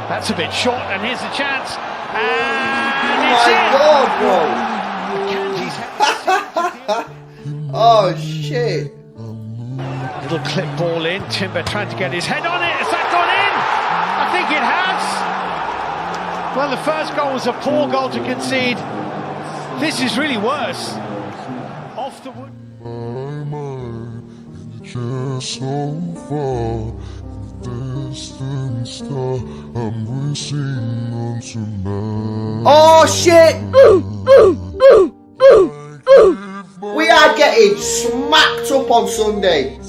That's a bit short, and here's the chance. And Oh shit. Little clip ball in. Timber trying to get his head on it. Has that gone in? I think it has. Well, the first goal was a poor goal to concede. This is really worse. Off the wood. Oh shit! We are getting smacked up on Sunday.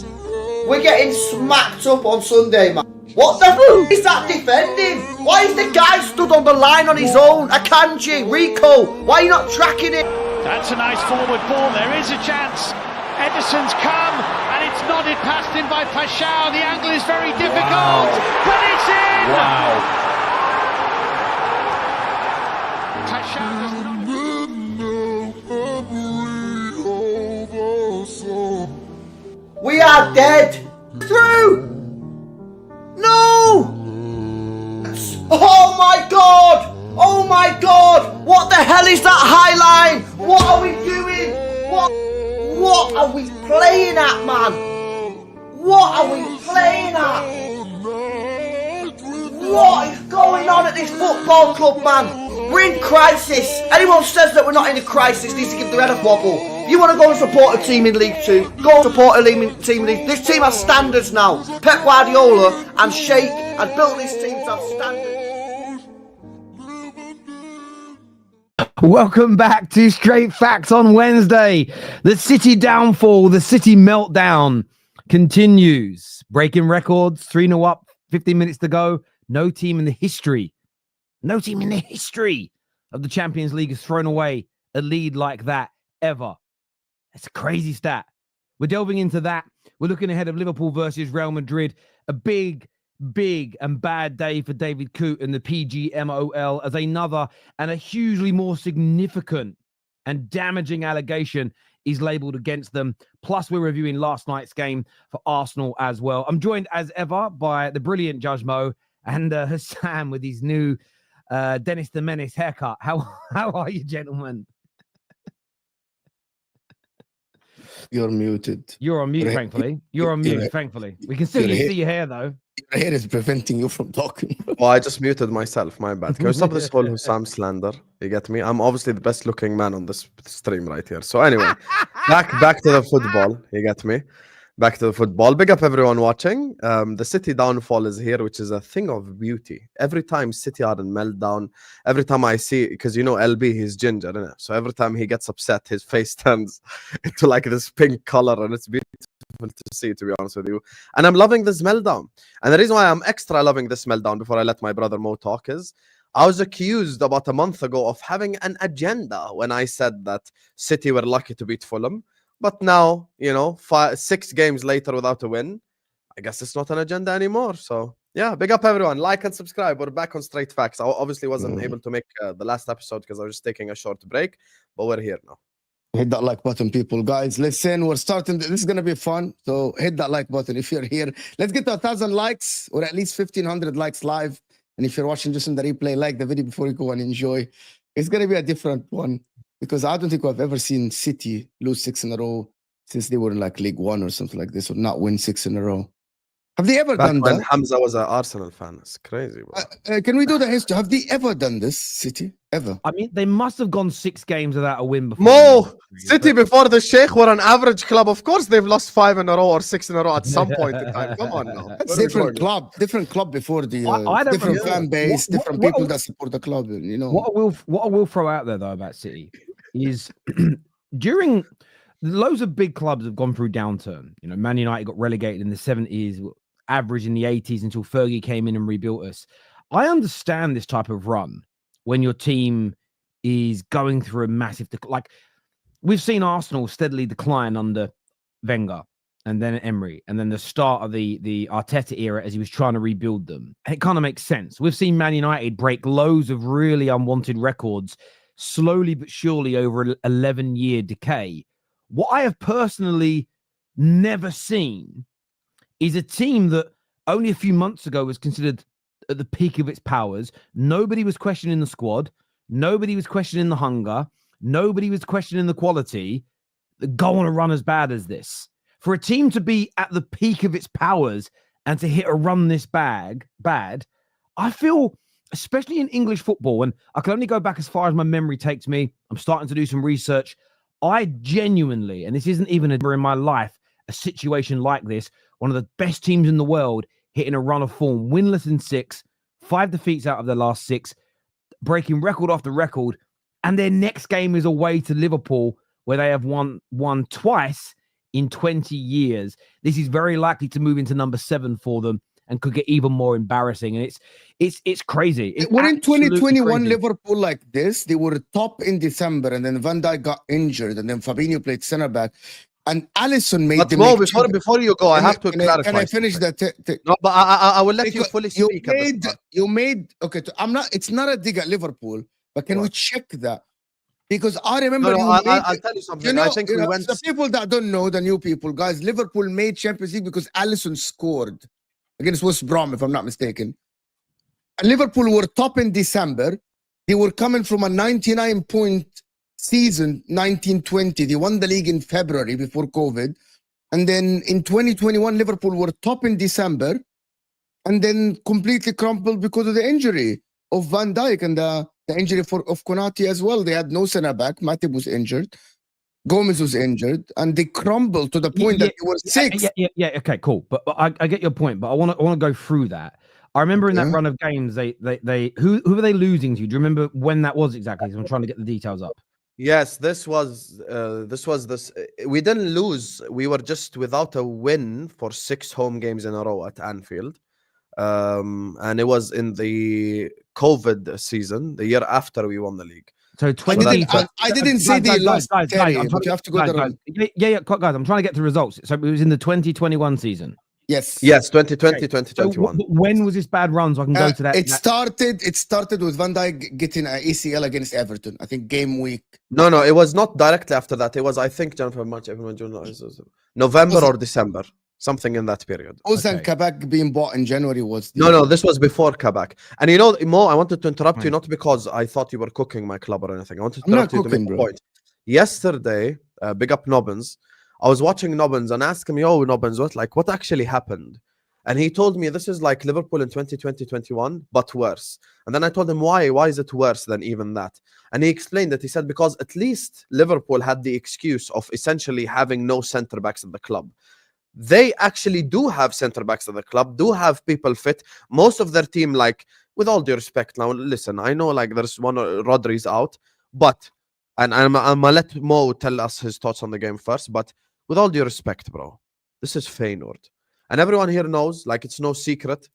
We're getting smacked up on Sunday, man. What the f is that defending? Why is the guy stood on the line on his own? Akanji, Rico, why are you not tracking it? That's a nice forward ball. There is a chance. Ederson's come, and it's nodded past him by Pashao. The angle is very difficult, but it's in! Wow. Pashao does not... We are dead. Through. No. Oh my god. Oh my god. What the hell is that high line? What are we doing? What are we playing at, man? What are we playing at? What is going on at this football club, man? We're in crisis. Anyone says that we're not in a crisis needs to give their head a wobble. If you want to go and support a team in League 2, go and support a team in League. This team has standards now. Pep Guardiola and Sheikh have built this team to have standards. Welcome back to Straight Facts on Wednesday. The City downfall, the City meltdown continues. Breaking records, 3-0 up, 15 minutes to go. No team in the history of the Champions League has thrown away a lead like that ever. That's a crazy stat. We're delving into that. We're looking ahead of Liverpool versus Real Madrid. A big and bad day for David Coote and the PGMOL as another and a hugely more significant and damaging allegation is labelled against them. Plus, we're reviewing last night's game for Arsenal as well. I'm joined as ever by the brilliant Judge Mo and Husam with his new Dennis the Menace haircut. How are you, gentlemen? You're muted. You're on mute, thankfully. You're on mute, thankfully. We can still see your hair, though. Your hair is preventing you from talking. Well, I just muted myself. My bad. Can we stop this whole Husam slander? You get me? I'm obviously the best looking man on this stream right here. So anyway, back to the football. You get me? Back to the football. Big up everyone watching. The City downfall is here, which is a thing of beauty. Every time City are in meltdown, every time I see, because you know LB, he's ginger, innit? So every time he gets upset, his face turns into like this pink color, and it's beautiful to see, to be honest with you. And I'm loving this meltdown. And the reason why I'm extra loving this meltdown before I let my brother Mo talk is I was accused about a month ago of having an agenda when I said that City were lucky to beat Fulham. But now, you know, 6 games later without a win, I guess it's not an agenda anymore. So, yeah, big up everyone. Like and subscribe. We're back on Straight Facts. I obviously wasn't able to make the last episode because I was just taking a short break, but we're here now. Hit that like button, people. Guys, listen, we're starting. This is going to be fun. So hit that like button if you're here. Let's get to 1,000 likes or at least 1,500 likes live. And if you're watching just in the replay, like the video before you go and enjoy. It's going to be a different one. Because I don't think I've ever seen City lose 6 in a row since they were in like League 1 or something like this, or not win 6 in a row. Have they ever done when that? Hamza was an Arsenal fan. It's crazy, bro. Can we do the history? Have they ever done this, City? Ever? I mean, they must have gone 6 games without a win before. Mo, City before the Sheikh were an average club. Of course, they've lost 5 in a row or 6 in a row at some point in time. Come on now. That's different club before the I don't different know. fan base, different people that support the club. You know what I will throw out there though about City is during loads of big clubs have gone through downturn. You know, Man United got relegated in the 70s, average in the 80s until Fergie came in and rebuilt us. I understand this type of run when your team is going through a massive like we've seen Arsenal steadily decline under Wenger and then Emery and then the start of the Arteta era as he was trying to rebuild them. And it kind of makes sense. We've seen Man United break loads of really unwanted records slowly but surely over an 11-year decay. What I have personally never seen is a team that only a few months ago was considered at the peak of its powers. Nobody was questioning the squad. Nobody was questioning the hunger. Nobody was questioning the quality. Go on a run as bad as this. For a team to be at the peak of its powers and to hit a run this bad, I feel, especially in English football, and I can only go back as far as my memory takes me. I'm starting to do some research. I genuinely, and this isn't even in my life, a situation like this, one of the best teams in the world hitting a run of form, winless in 6, 5 defeats out of their last 6, breaking record after record, and their next game is away to Liverpool, where they have won twice in 20 years. This is very likely to move into number 7 for them and could get even more embarrassing. And it's crazy. It's when in 2021 crazy. Liverpool like this, they were top in December, and then Van Dijk got injured, and then Fabinho played centre back, and Alisson made. But Mo, before you go, I have to clarify. Can I finish that? No, but I will let you fully speak. You made okay. I'm not. It's not a dig at Liverpool, but can we check that? Because I remember I'll tell you something. I think we went. The people that don't know, the new people, guys, Liverpool made Champions League because Alisson scored against West Brom, if I'm not mistaken. And Liverpool were top in December. They were coming from a 99-point season, 1920. They won the league in February before COVID. And then in 2021, Liverpool were top in December and then completely crumpled because of the injury of Van Dijk and the injury of Konate as well. They had no centre back. Matip was injured. Gomez was injured, and they crumbled to the point that they were 6. Yeah. Okay, cool. But I get your point. But I want to go through that. I remember in that run of games, they who were they losing to? Do you remember when that was exactly? So I'm trying to get the details up. Yes, this was. We didn't lose. We were just without a win for 6 home games in a row at Anfield. And it was in the COVID season, the year after we won the league. So I didn't say they lost, Terry, but you have to go guys. Yeah, guys, I'm trying to get to results. So it was in the 2021 season. Yes, 2020, 2021. So when was this bad run? So I can go to that. It started with Van Dijk getting an ACL against Everton. I think game week. No, it was not directly after that. It was, I think, November or December. Something in that period. Ozan Kabak being bought in January was... No, this was before Kabak. And you know, Mo, I wanted to interrupt you, not because I thought you were cooking my club or anything. I wanted to interrupt you to make a point. Yesterday, big up Nobbins, I was watching Nobbins and asked him, yo, Nobbins, what actually happened? And he told me this is like Liverpool in 2020-21, but worse. And then I told him, why is it worse than even that? And he explained that. He said, because at least Liverpool had the excuse of essentially having no centre-backs at the club. They actually do have centre-backs at the club, do have people fit. Most of their team, like, with all due respect, now, listen, I know, like, there's one, Rodri's out, but, and I'm going to let Mo tell us his thoughts on the game first, but with all due respect, bro, this is Feyenoord. And everyone here knows, like, it's no secret,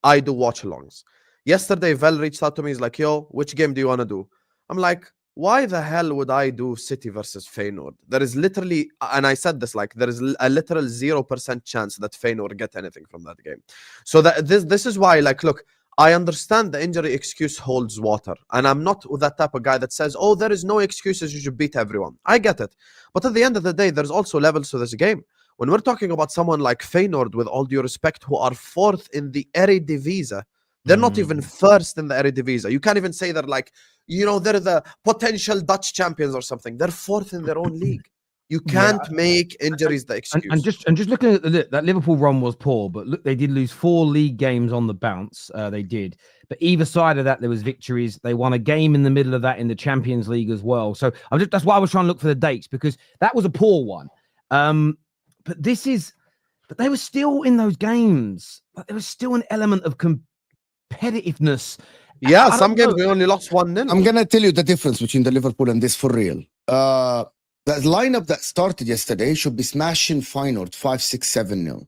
I do watch-alongs. Yesterday, Vel reached out to me, he's like, yo, which game do you want to do? I'm like, why the hell would I do City versus Feyenoord? There is literally, and I said this, like, there is a literal 0% chance that Feyenoord get anything from that game. So that this is why, like, look, I understand the injury excuse holds water. And I'm not that type of guy that says, oh, there is no excuses, you should beat everyone. I get it. But at the end of the day, there's also levels to this game. When we're talking about someone like Feyenoord, with all due respect, who are 4th in the Eredivisie, they're not even 1st in the Eredivisie. You can't even say they're like, you know, they're the potential Dutch champions or something. They're 4th in their own league. You can't make injuries the excuse. And just looking at that Liverpool run was poor, but look, they did lose 4 league games on the bounce. They did. But either side of that, there was victories. They won a game in the middle of that in the Champions League as well. So that's why I was trying to look for the dates, because that was a poor one. But they were still in those games. But there was still an element of competitiveness. Yeah, some games we only lost 1-0. I'm gonna tell you the difference between the Liverpool and this for real. The lineup that started yesterday should be smashing Feyenoord 5-6-7-0.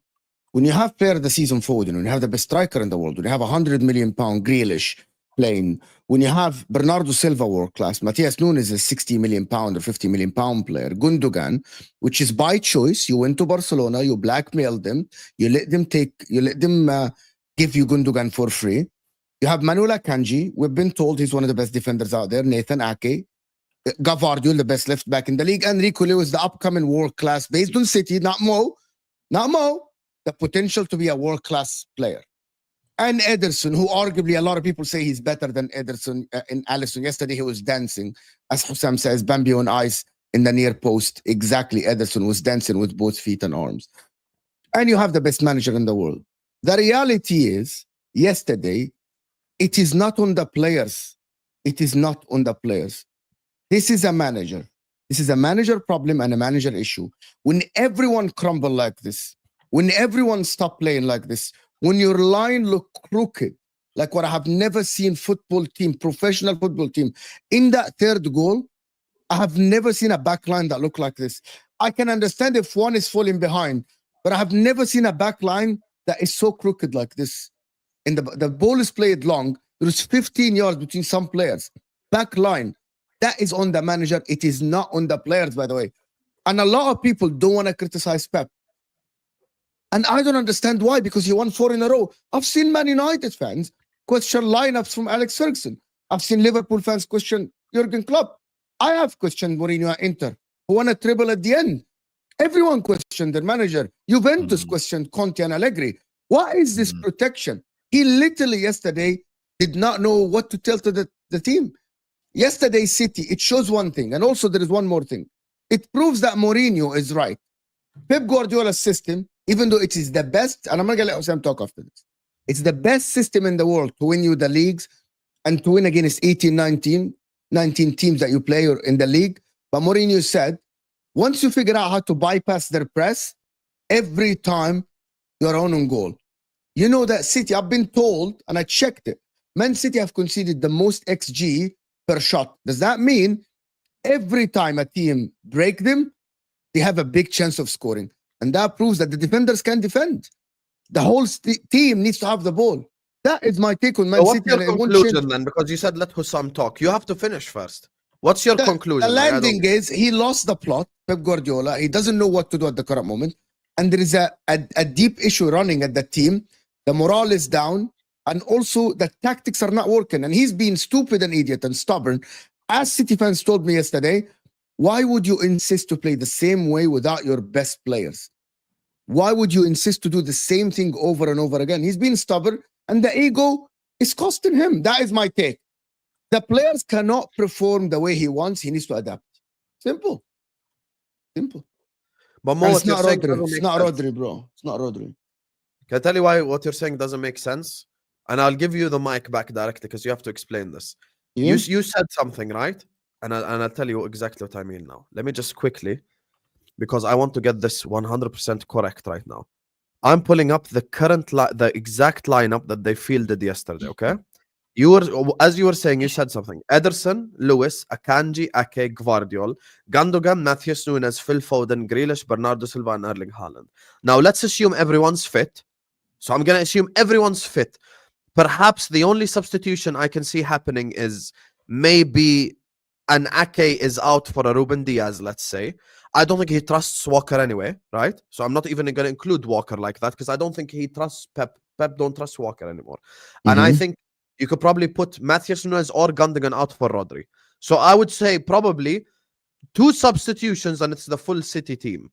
When you have player of the season Foden, when you have the best striker in the world, when you have £100 million Grealish playing, when you have Bernardo Silva world class, Matthias Nunes is a £60 million or £50 million player, Gundogan, which is by choice. You went to Barcelona, you blackmailed them, you let them give you Gundogan for free. You have Manuel Akanji. We've been told he's one of the best defenders out there. Nathan Ake. Gavardiol, the best left back in the league. Enrico Lewis, the upcoming world class, based on City, not Mo. The the potential to be a world-class player. And Ederson, who arguably a lot of people say he's better than Ederson in Alisson. Yesterday he was dancing, as Husam says, Bambi on ice in the near post. Exactly, Ederson was dancing with both feet and arms. And you have the best manager in the world. The reality is, yesterday, it is not on the players. It is not on the players. This is a manager. This is a manager problem and a manager issue. When everyone crumble like this, when everyone stop playing like this, when your line look crooked, like what I have never seen football team, professional football team, in that third goal, I have never seen a back line that look like this. I can understand if one is falling behind, but I have never seen a back line that is so crooked like this. And the ball is played long. There is 15 yards between some players. Back line, that is on the manager. It is not on the players, by the way. And a lot of people don't want to criticize Pep. And I don't understand why, because he won 4 in a row. I've seen Man United fans question lineups from Alex Ferguson. I've seen Liverpool fans question Jurgen Klopp. I have questioned Mourinho at Inter, who won a treble at the end. Everyone questioned their manager. Juventus questioned Conte and Allegri. What is this protection? He literally yesterday did not know what to tell to the team. Yesterday, City, it shows one thing. And also there is one more thing. It proves that Mourinho is right. Pep Guardiola's system, even though it is the best, and I'm not going to let Husam talk after this. It's the best system in the world to win you the leagues and to win against 18, 19 teams that you play in the league. But Mourinho said, once you figure out how to bypass their press, every time you're on goal. You know that City, I've been told, and I checked it, Man City have conceded the most XG per shot. Does that mean every time a team break them, they have a big chance of scoring? And that proves that the defenders can defend. The whole team needs to have the ball. That is my take on Man What's City. your conclusion then? Because you said let Husam talk. You have to finish first. What's your conclusion? The landing is he lost the plot, Pep Guardiola. He doesn't know what to do at the current moment. And there is a deep issue running at the team. The morale is down. And also the tactics are not working. And he's being stupid and idiot and stubborn. As City fans told me yesterday, why would you insist to play the same way without your best players? Why would you insist to do the same thing over and over again? He's being stubborn and the ego is costing him. That is my take. The players cannot perform the way he wants. He needs to adapt. Simple. Simple. But more it's not Rodri. It's not Rodri, bro. It's not Rodri. Can I tell you why what you're saying doesn't make sense? And I'll give you the mic back directly because you have to explain this. Yeah. You said something, right? And I'll tell you exactly what I mean now. Let me just quickly, because I want to get this 100% correct right now. I'm pulling up the the exact lineup that they fielded yesterday, okay? As you were saying, you said something. Ederson, Lewis, Akanji, Ake, Gvardiol, Gundogan, Matheus Nunes, Phil Foden, Grealish, Bernardo Silva, and Erling Haaland. Now, let's assume everyone's fit. So I'm going to assume everyone's fit. Perhaps the only substitution I can see happening is maybe an Ake is out for a Ruben Diaz, let's say. I don't think he trusts Walker anyway, right? So I'm not even going to include Walker like that because I don't think he trusts Pep. Pep don't trust Walker anymore. And I think you could probably put Matheus Nunes or Gundogan out for Rodri. So I would say probably 2 substitutions and it's the full City team.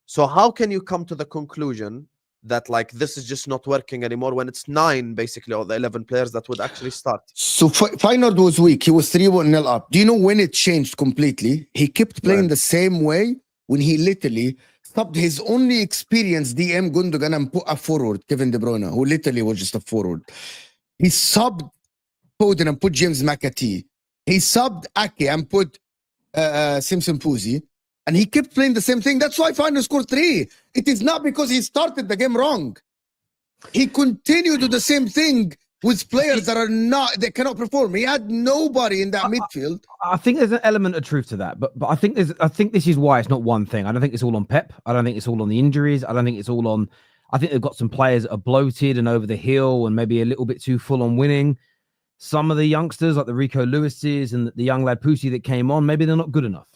So how can you come to the conclusion that like this is just not working anymore when it's 9 basically of the 11 players that would actually start? So Feyenoord was weak. He was 3-1-0 up. Do you know when it changed completely? He kept playing the same way when he literally stopped his only experienced DM Gundogan and put a forward, Kevin De Bruyne, who literally was just a forward. He subbed Foden and put James McAtee. He subbed Ake and put Simpson Puzzi. And he kept playing the same thing. That's why Feyenoord scored 3. It is not because he started the game wrong. He continued to do the same thing with players that are not, they cannot perform. He had nobody in that midfield. I think there's an element of truth to that, but I think this is why it's not one thing. I don't think it's all on Pep. I don't think it's all on the injuries. I don't think it's all on. I think they've got some players that are bloated and over the hill and maybe a little bit too full on winning. Some of the youngsters, like the Rico Lewises and the young lad Pussy that came on, maybe they're not good enough.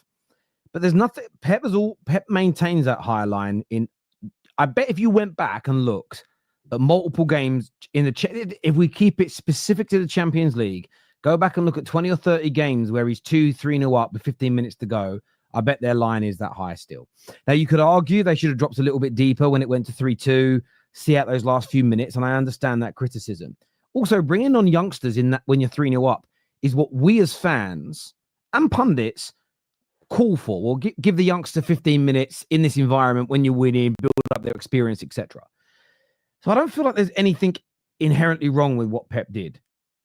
But there's nothing. Pep maintains that high line. I bet if you went back and looked at multiple games if we keep it specific to the Champions League, go back and look at 20 or 30 games where he's 2-3-0 up with 15 minutes to go. I bet their line is that high still. Now you could argue they should have dropped a little bit deeper when it went to 3-2, see out those last few minutes, and I understand that criticism. Also, bringing on youngsters in that when you're 3-0 up is what we as fans and pundits call for. Well, give the youngster 15 minutes in this environment when you're winning, build up their experience, etc. So I don't feel like there's anything inherently wrong with what Pep did.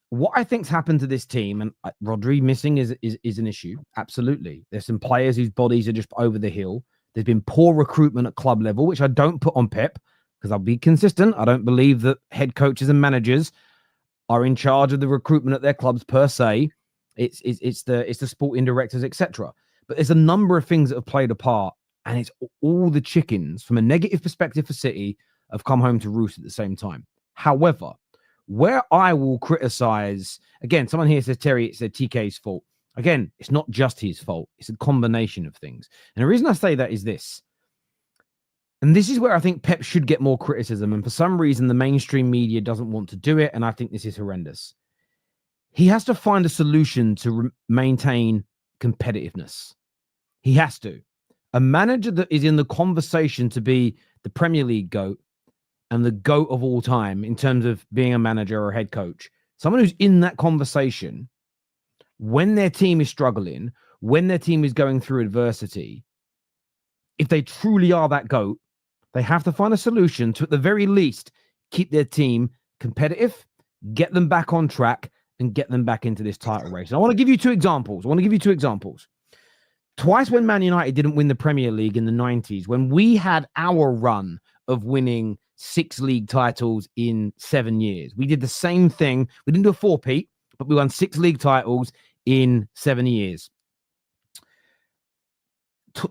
What I think's happened to this team, and Rodri missing is an issue. Absolutely. There's some players whose bodies are just over the hill. There's been poor recruitment at club level, which I don't put on Pep because I'll be consistent. I don't believe that head coaches and managers are in charge of the recruitment at their clubs per se. It's the sporting directors, etc. But there's a number of things that have played a part, and it's all the chickens from a negative perspective for City have come home to roost at the same time. However, where I will criticize, again, someone here says, Terry, it's TK's fault. Again, it's not just his fault. It's a combination of things. And the reason I say that is this. And this is where I think Pep should get more criticism. And for some reason, the mainstream media doesn't want to do it. And I think this is horrendous. He has to find a solution to maintain competitiveness. He has to. A manager that is in the conversation to be the Premier League GOAT and the GOAT of all time in terms of being a manager or a head coach, someone who's in that conversation when their team is struggling, when their team is going through adversity, if they truly are that GOAT, they have to find a solution to, at the very least, keep their team competitive, get them back on track, and get them back into this title race. And I want to give you two examples. Twice when Man United didn't win the Premier League in the 90s, when we had our run of winning 6 league titles in 7 years. We did the same thing. We didn't do a 4-peat, but we won 6 league titles in 7 years.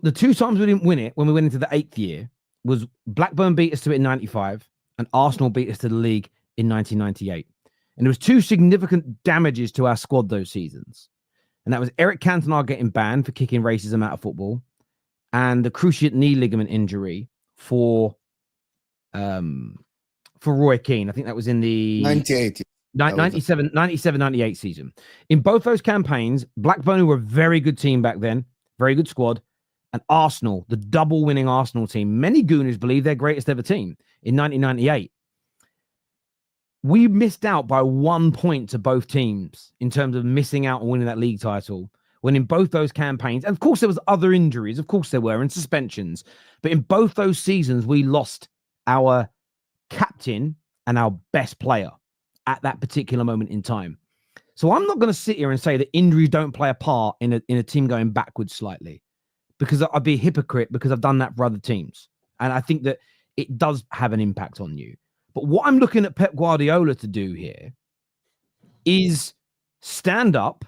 The 2 times we didn't win it, when we went into the 8th year, was Blackburn beat us to it in 95 and Arsenal beat us to the league in 1998. And there was 2 significant damages to our squad those seasons. And that was Eric Cantona getting banned for kicking racism out of football and the cruciate knee ligament injury for Roy Keane. I think that was in the 97, 98 season. In both those campaigns, Blackburn, who were a very good team back then, very good squad, and Arsenal, the double winning Arsenal team, many Gooners believe their greatest ever team in 1998. We missed out by 1 point to both teams in terms of missing out on winning that league title. When in both those campaigns, and of course there was other injuries, of course there were, and suspensions, but in both those seasons, we lost our captain and our best player at that particular moment in time. So I'm not going to sit here and say that injuries don't play a part in a team going backwards slightly, because I'd be a hypocrite because I've done that for other teams. And I think that it does have an impact on you. But what I'm looking at Pep Guardiola to do here is stand up,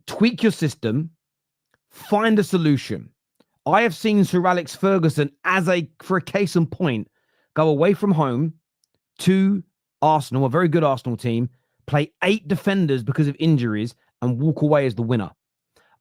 tweak your system, find a solution. I have seen Sir Alex Ferguson, for a case in point, go away from home to Arsenal, a very good Arsenal team, play 8 defenders because of injuries, and walk away as the winner.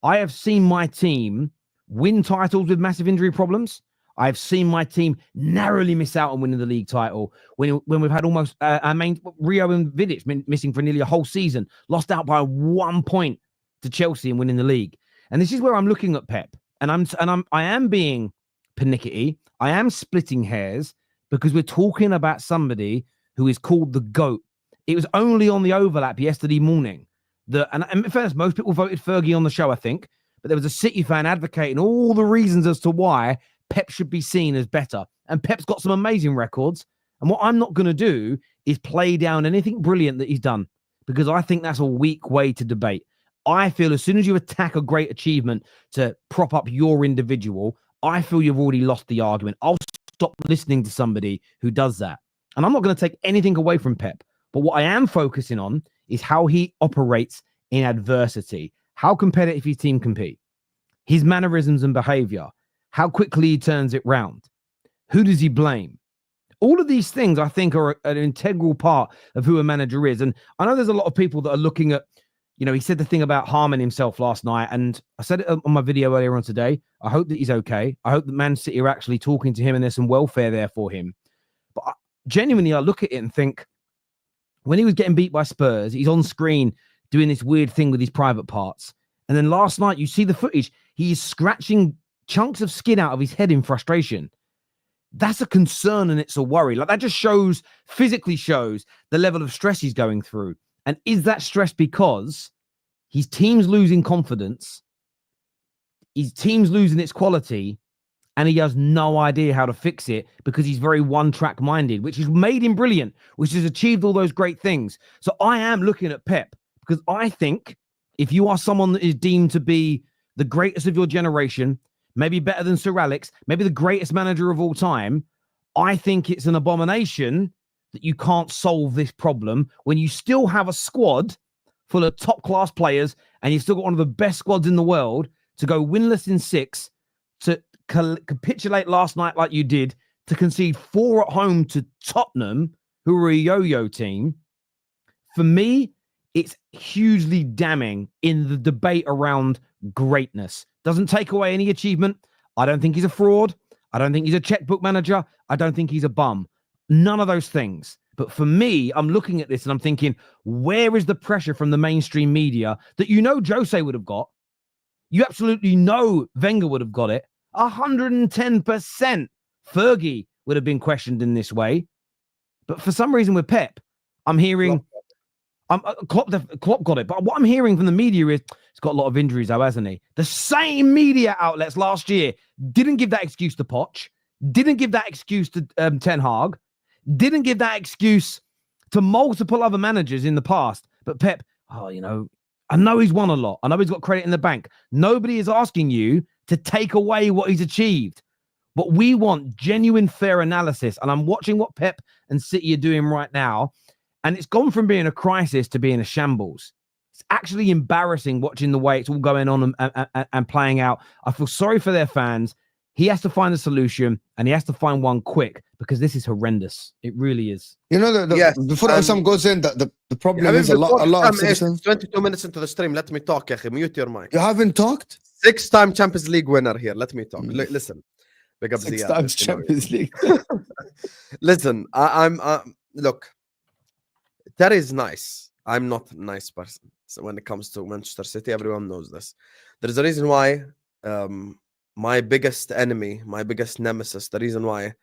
I have seen my team win titles with massive injury problems. I've seen my team narrowly miss out on winning the league title when we've had almost our main Rio and Vidic missing for nearly a whole season, lost out by 1 point to Chelsea and winning the league. And this is where I'm looking at Pep, and I am being pernickety. I am splitting hairs because we're talking about somebody who is called the GOAT. It was only on the overlap yesterday morning and in fairness, most people voted Fergie on the show, I think, but there was a City fan advocating all the reasons as to why Pep should be seen as better. And Pep's got some amazing records. And what I'm not going to do is play down anything brilliant that he's done, because I think that's a weak way to debate. I feel as soon as you attack a great achievement to prop up your individual, I feel you've already lost the argument. I'll stop listening to somebody who does that. And I'm not going to take anything away from Pep. But what I am focusing on is how he operates in adversity, how competitive his team compete, his mannerisms and behavior, how quickly he turns it round. Who does he blame? All of these things, I think, are an integral part of who a manager is. And I know there's a lot of people that are looking at, he said the thing about harming himself last night. And I said it on my video earlier on today. I hope that he's okay. I hope that Man City are actually talking to him and there's some welfare there for him. But genuinely, I look at it and think, when he was getting beat by Spurs, he's on screen doing this weird thing with his private parts. And then last night, you see the footage. He is scratching chunks of skin out of his head in frustration. that's a concern and it's a worry. Like that just physically shows the level of stress he's going through. And is that stress because his team's losing confidence, his team's losing its quality, and he has no idea how to fix it because he's very one-track minded, which has made him brilliant, which has achieved all those great things. So I am looking at Pep because I think if you are someone that is deemed to be the greatest of your generation, maybe better than Sir Alex, maybe the greatest manager of all time, I think it's an abomination that you can't solve this problem when you still have a squad full of top-class players and you've still got one of the best squads in the world to go winless in 6, to capitulate last night like you did, to concede 4 at home to Tottenham, who are a yo-yo team. For me, it's hugely damning in the debate around greatness. Doesn't take away any achievement. I don't think he's a fraud. I don't think he's a checkbook manager. I don't think he's a bum. None of those things. But for me, I'm looking at this and I'm thinking, where is the pressure from the mainstream media that Jose would have got? You absolutely know Wenger would have got it. 110%. Fergie would have been questioned in this way. But for some reason with Pep, I'm hearing Klopp got it. But what I'm hearing from the media is he's got a lot of injuries, though, hasn't he? The same media outlets last year didn't give that excuse to Poch, didn't give that excuse to Ten Hag, didn't give that excuse to multiple other managers in the past. But Pep, I know he's won a lot. I know he's got credit in the bank. Nobody is asking you to take away what he's achieved. But we want genuine, fair analysis. And I'm watching what Pep and City are doing right now. And it's gone from being a crisis to being a shambles. It's actually embarrassing watching the way it's all going on and playing out. I feel sorry for their fans. He has to find a solution, and he has to find one quick because this is horrendous. It really is. Before Husam goes in, the problem is a lot of citizens. 22 minutes into the stream. Let me talk, Akhi. Mute your mic. You haven't talked? 6-time Champions League winner here. Let me talk. Listen. Big up 6 times Champions League. Listen, I'm look, that is nice. I'm not a nice person. So when it comes to Manchester City, everyone knows this. There's a reason why my biggest enemy, my biggest nemesis, the reason why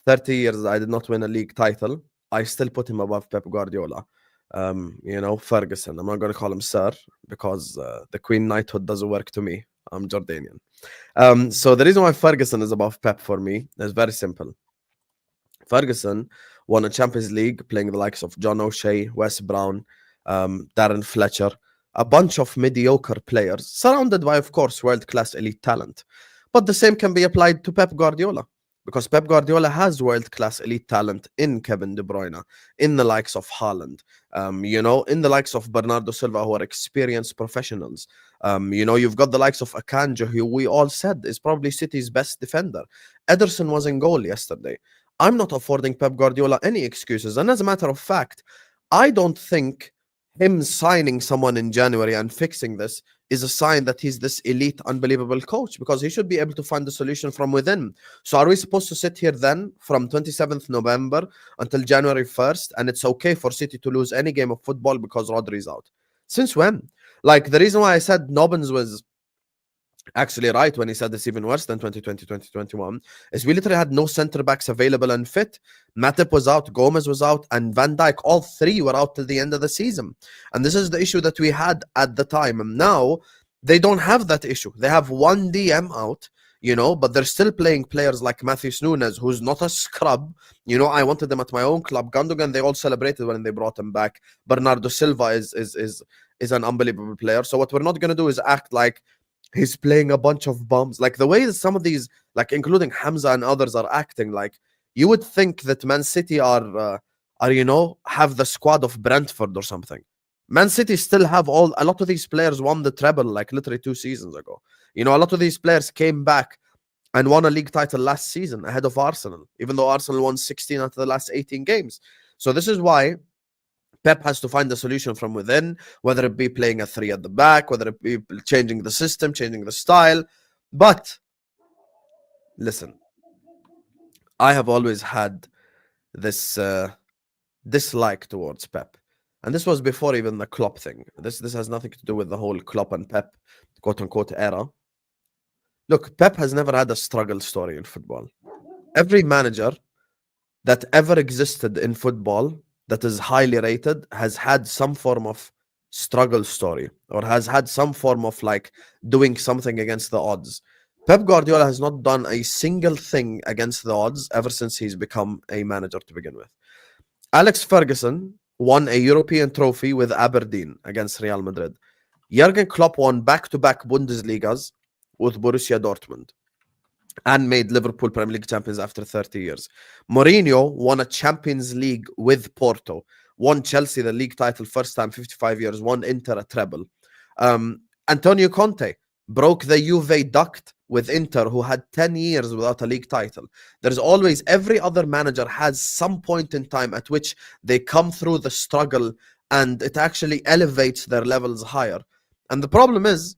30 years I did not win a league title, I still put him above Pep Guardiola. Ferguson. I'm not going to call him sir because the Queen Knighthood doesn't work to me. I'm Jordanian. So the reason why Ferguson is above Pep for me is very simple. Ferguson won a Champions League playing the likes of John O'Shea, Wes Brown, Darren Fletcher, a bunch of mediocre players, surrounded by, of course, world-class elite talent. But the same can be applied to Pep Guardiola, because Pep Guardiola has world-class elite talent in Kevin De Bruyne, in the likes of Haaland, in the likes of Bernardo Silva, who are experienced professionals. You've got the likes of Akanji, who we all said is probably City's best defender. Ederson was in goal yesterday. I'm not affording Pep Guardiola any excuses. And as a matter of fact, I don't think him signing someone in January and fixing this is a sign that he's this elite, unbelievable coach, because he should be able to find the solution from within. So are we supposed to sit here then from 27th November until January 1st and it's okay for City to lose any game of football because Rodri's out? Since when? Like, the reason why I said Nobbins was actually right when he said it's even worse than 2020, 2021 is we literally had no center backs available and fit. Matip was out, Gomez was out, and Van Dijk, all three were out till the end of the season. And this is the issue that we had at the time. And now they don't have that issue. They have one DM out, but they're still playing players like Matheus Nunes, who's not a scrub. I wanted them at my own club. Gundogan, they all celebrated when they brought him back. Bernardo Silva is an unbelievable player. So what we're not going to do is act like he's playing a bunch of bums. Like the way that some of these, like including Hamza and others, are acting, like you would think that Man City are have the squad of Brentford or something. Man City still have a lot of these players won the treble like literally 2 seasons ago. A lot of these players came back and won a league title last season ahead of Arsenal, even though Arsenal won 16 out of the last 18 games. So this is why Pep has to find the solution from within, whether it be playing a 3 at the back, whether it be changing the system, changing the style. But listen, I have always had this dislike towards Pep. And this was before even the Klopp thing. This has nothing to do with the whole Klopp and Pep, quote-unquote, era. Look, Pep has never had a struggle story in football. every manager that ever existed in football that is highly rated has had some form of struggle story or has had some form of like doing something against the odds. Pep Guardiola has not done a single thing against the odds ever since he's become a manager to begin with. Alex Ferguson won a European trophy with Aberdeen against Real Madrid. Jurgen Klopp won back-to-back Bundesligas with Borussia Dortmund and made Liverpool Premier League champions after 30 years. Mourinho won a Champions League with Porto, won Chelsea the league title first time 55 years, won Inter a treble. Antonio Conte broke the Juve duct with Inter, who had 10 years without a league title. There's always, every other manager has some point in time at which they come through the struggle and it actually elevates their levels higher. And the problem is,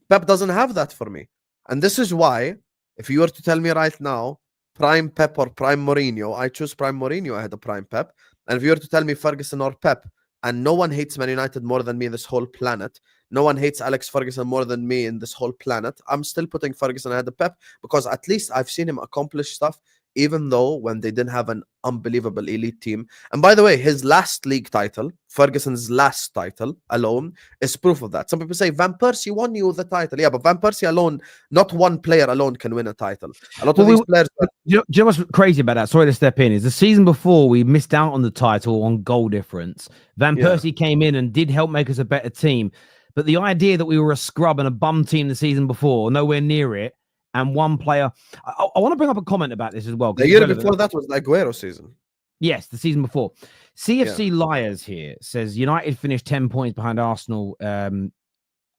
Pep doesn't have that for me. And this is why, if you were to tell me right now, prime Pep or prime Mourinho, I choose prime Mourinho ahead of prime Pep. And if you were to tell me Ferguson or Pep, and no one hates Man United more than me in this whole planet, no one hates Alex Ferguson more than me in this whole planet, I'm still putting Ferguson ahead of Pep because at least I've seen him accomplish stuff, even though when they didn't have an unbelievable elite team. And by the way, his last league title, Ferguson's last title alone, is proof of that. Some people say, Van Persie won you the title. Yeah, but Van Persie alone, not one player alone can win a title. A lot of these players... Do you know what's crazy about that? Sorry to step in. Is the season before we missed out on the title on goal difference. Van Persie came in and did help make us a better team. But the idea that we were a scrub and a bum team the season before, nowhere near it, and one player... I want to bring up a comment about this as well. The year before that was the Aguero season. Yes, the season before. CFC Liars here says United finished 10 points behind Arsenal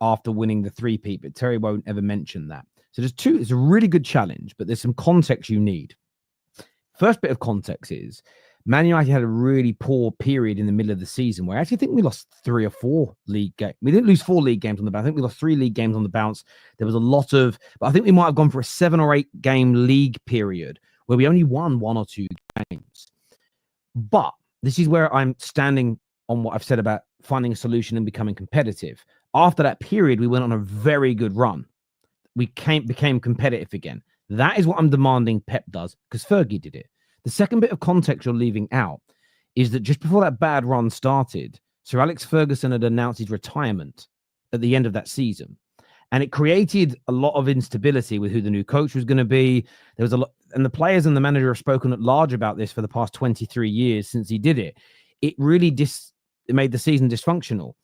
after winning the three-peat, but Terry won't ever mention that. So it's a really good challenge, but there's some context you need. First bit of context is Man United had a really poor period in the middle of the season where I actually think we lost 3 or 4 league games. We didn't lose 4 league games on the bounce. I think we lost 3 league games on the bounce. There was a lot of, but I think we might have gone for a 7 or 8 game league period where we only won 1 or 2 games. But this is where I'm standing on what I've said about finding a solution and becoming competitive. After that period, we went on a very good run. We became competitive again. That is what I'm demanding Pep does because Fergie did it. The second bit of context you're leaving out is that just before that bad run started, Sir Alex Ferguson had announced his retirement at the end of that season. And it created a lot of instability with who the new coach was going to be. There was a lot, and the players and the manager have spoken at large about this for the past 23 years since he did it. It really it made the season dysfunctional.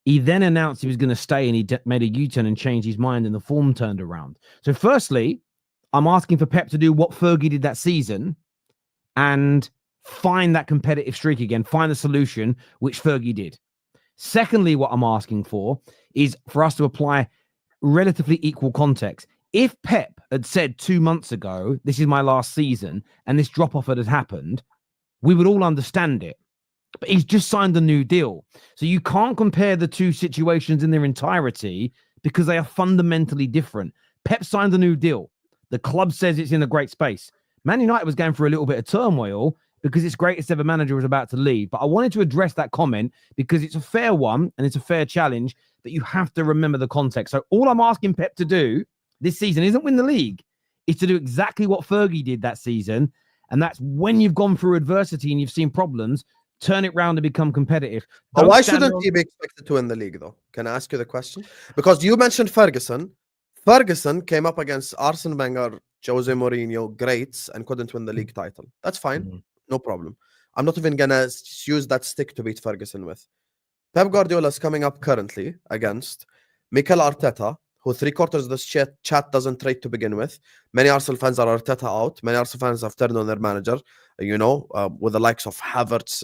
He then announced he was going to stay and he made a U-turn and changed his mind and the form turned around. So firstly, I'm asking for Pep to do what Fergie did that season and find that competitive streak again, find the solution, which Fergie did. Secondly, what I'm asking for is for us to apply relatively equal context. If Pep had said 2 months ago, this is my last season, and this drop-off had happened, we would all understand it. But he's just signed a new deal. So you can't compare the two situations in their entirety because they are fundamentally different. Pep signed a new deal. The club says it's in a great space. Man United was going through a little bit of turmoil because its greatest ever manager was about to leave. But I wanted to address that comment because it's a fair one and it's a fair challenge, but you have to remember the context. So all I'm asking Pep to do this season isn't win the league. It's to do exactly what Fergie did that season. And that's when you've gone through adversity and you've seen problems, turn it round and become competitive. But why shouldn't he be expected to win the league, though? Can I ask you the question? Because you mentioned Ferguson. Ferguson came up against Arsene Wenger, Jose Mourinho, greats, and couldn't win the league title. That's fine. No problem. I'm not even going to use that stick to beat Ferguson with. Pep Guardiola is coming up currently against Mikel Arteta, who 3/4 of this chat doesn't rate to begin with. Many Arsenal fans are Arteta out. Many Arsenal fans have turned on their manager, with the likes of Havertz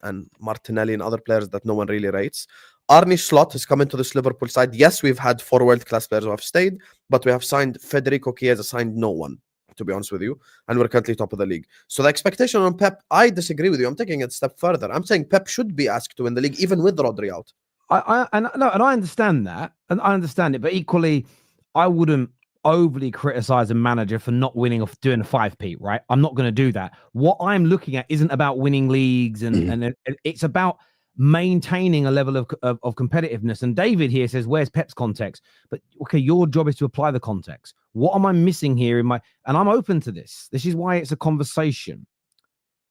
and Martinelli and other players that no one really rates. Arne Slot has come into this Liverpool side. Yes, we've had 4 world-class players who have stayed, but we have signed Federico Chiesa, signed no one, to be honest with you, and we're currently top of the league. So the expectation on Pep, I disagree with you. I'm taking it a step further. I'm saying Pep should be asked to win the league, even with Rodri out. I understand that, and I understand it, but equally, I wouldn't overly criticize a manager for not winning or doing a 5-peat, right? I'm not going to do that. What I'm looking at isn't about winning leagues, and it's about maintaining a level of competitiveness. And David here says, where's Pep's context? But okay, your job is to apply the context. What am I missing here and I'm open to this. This is why it's a conversation.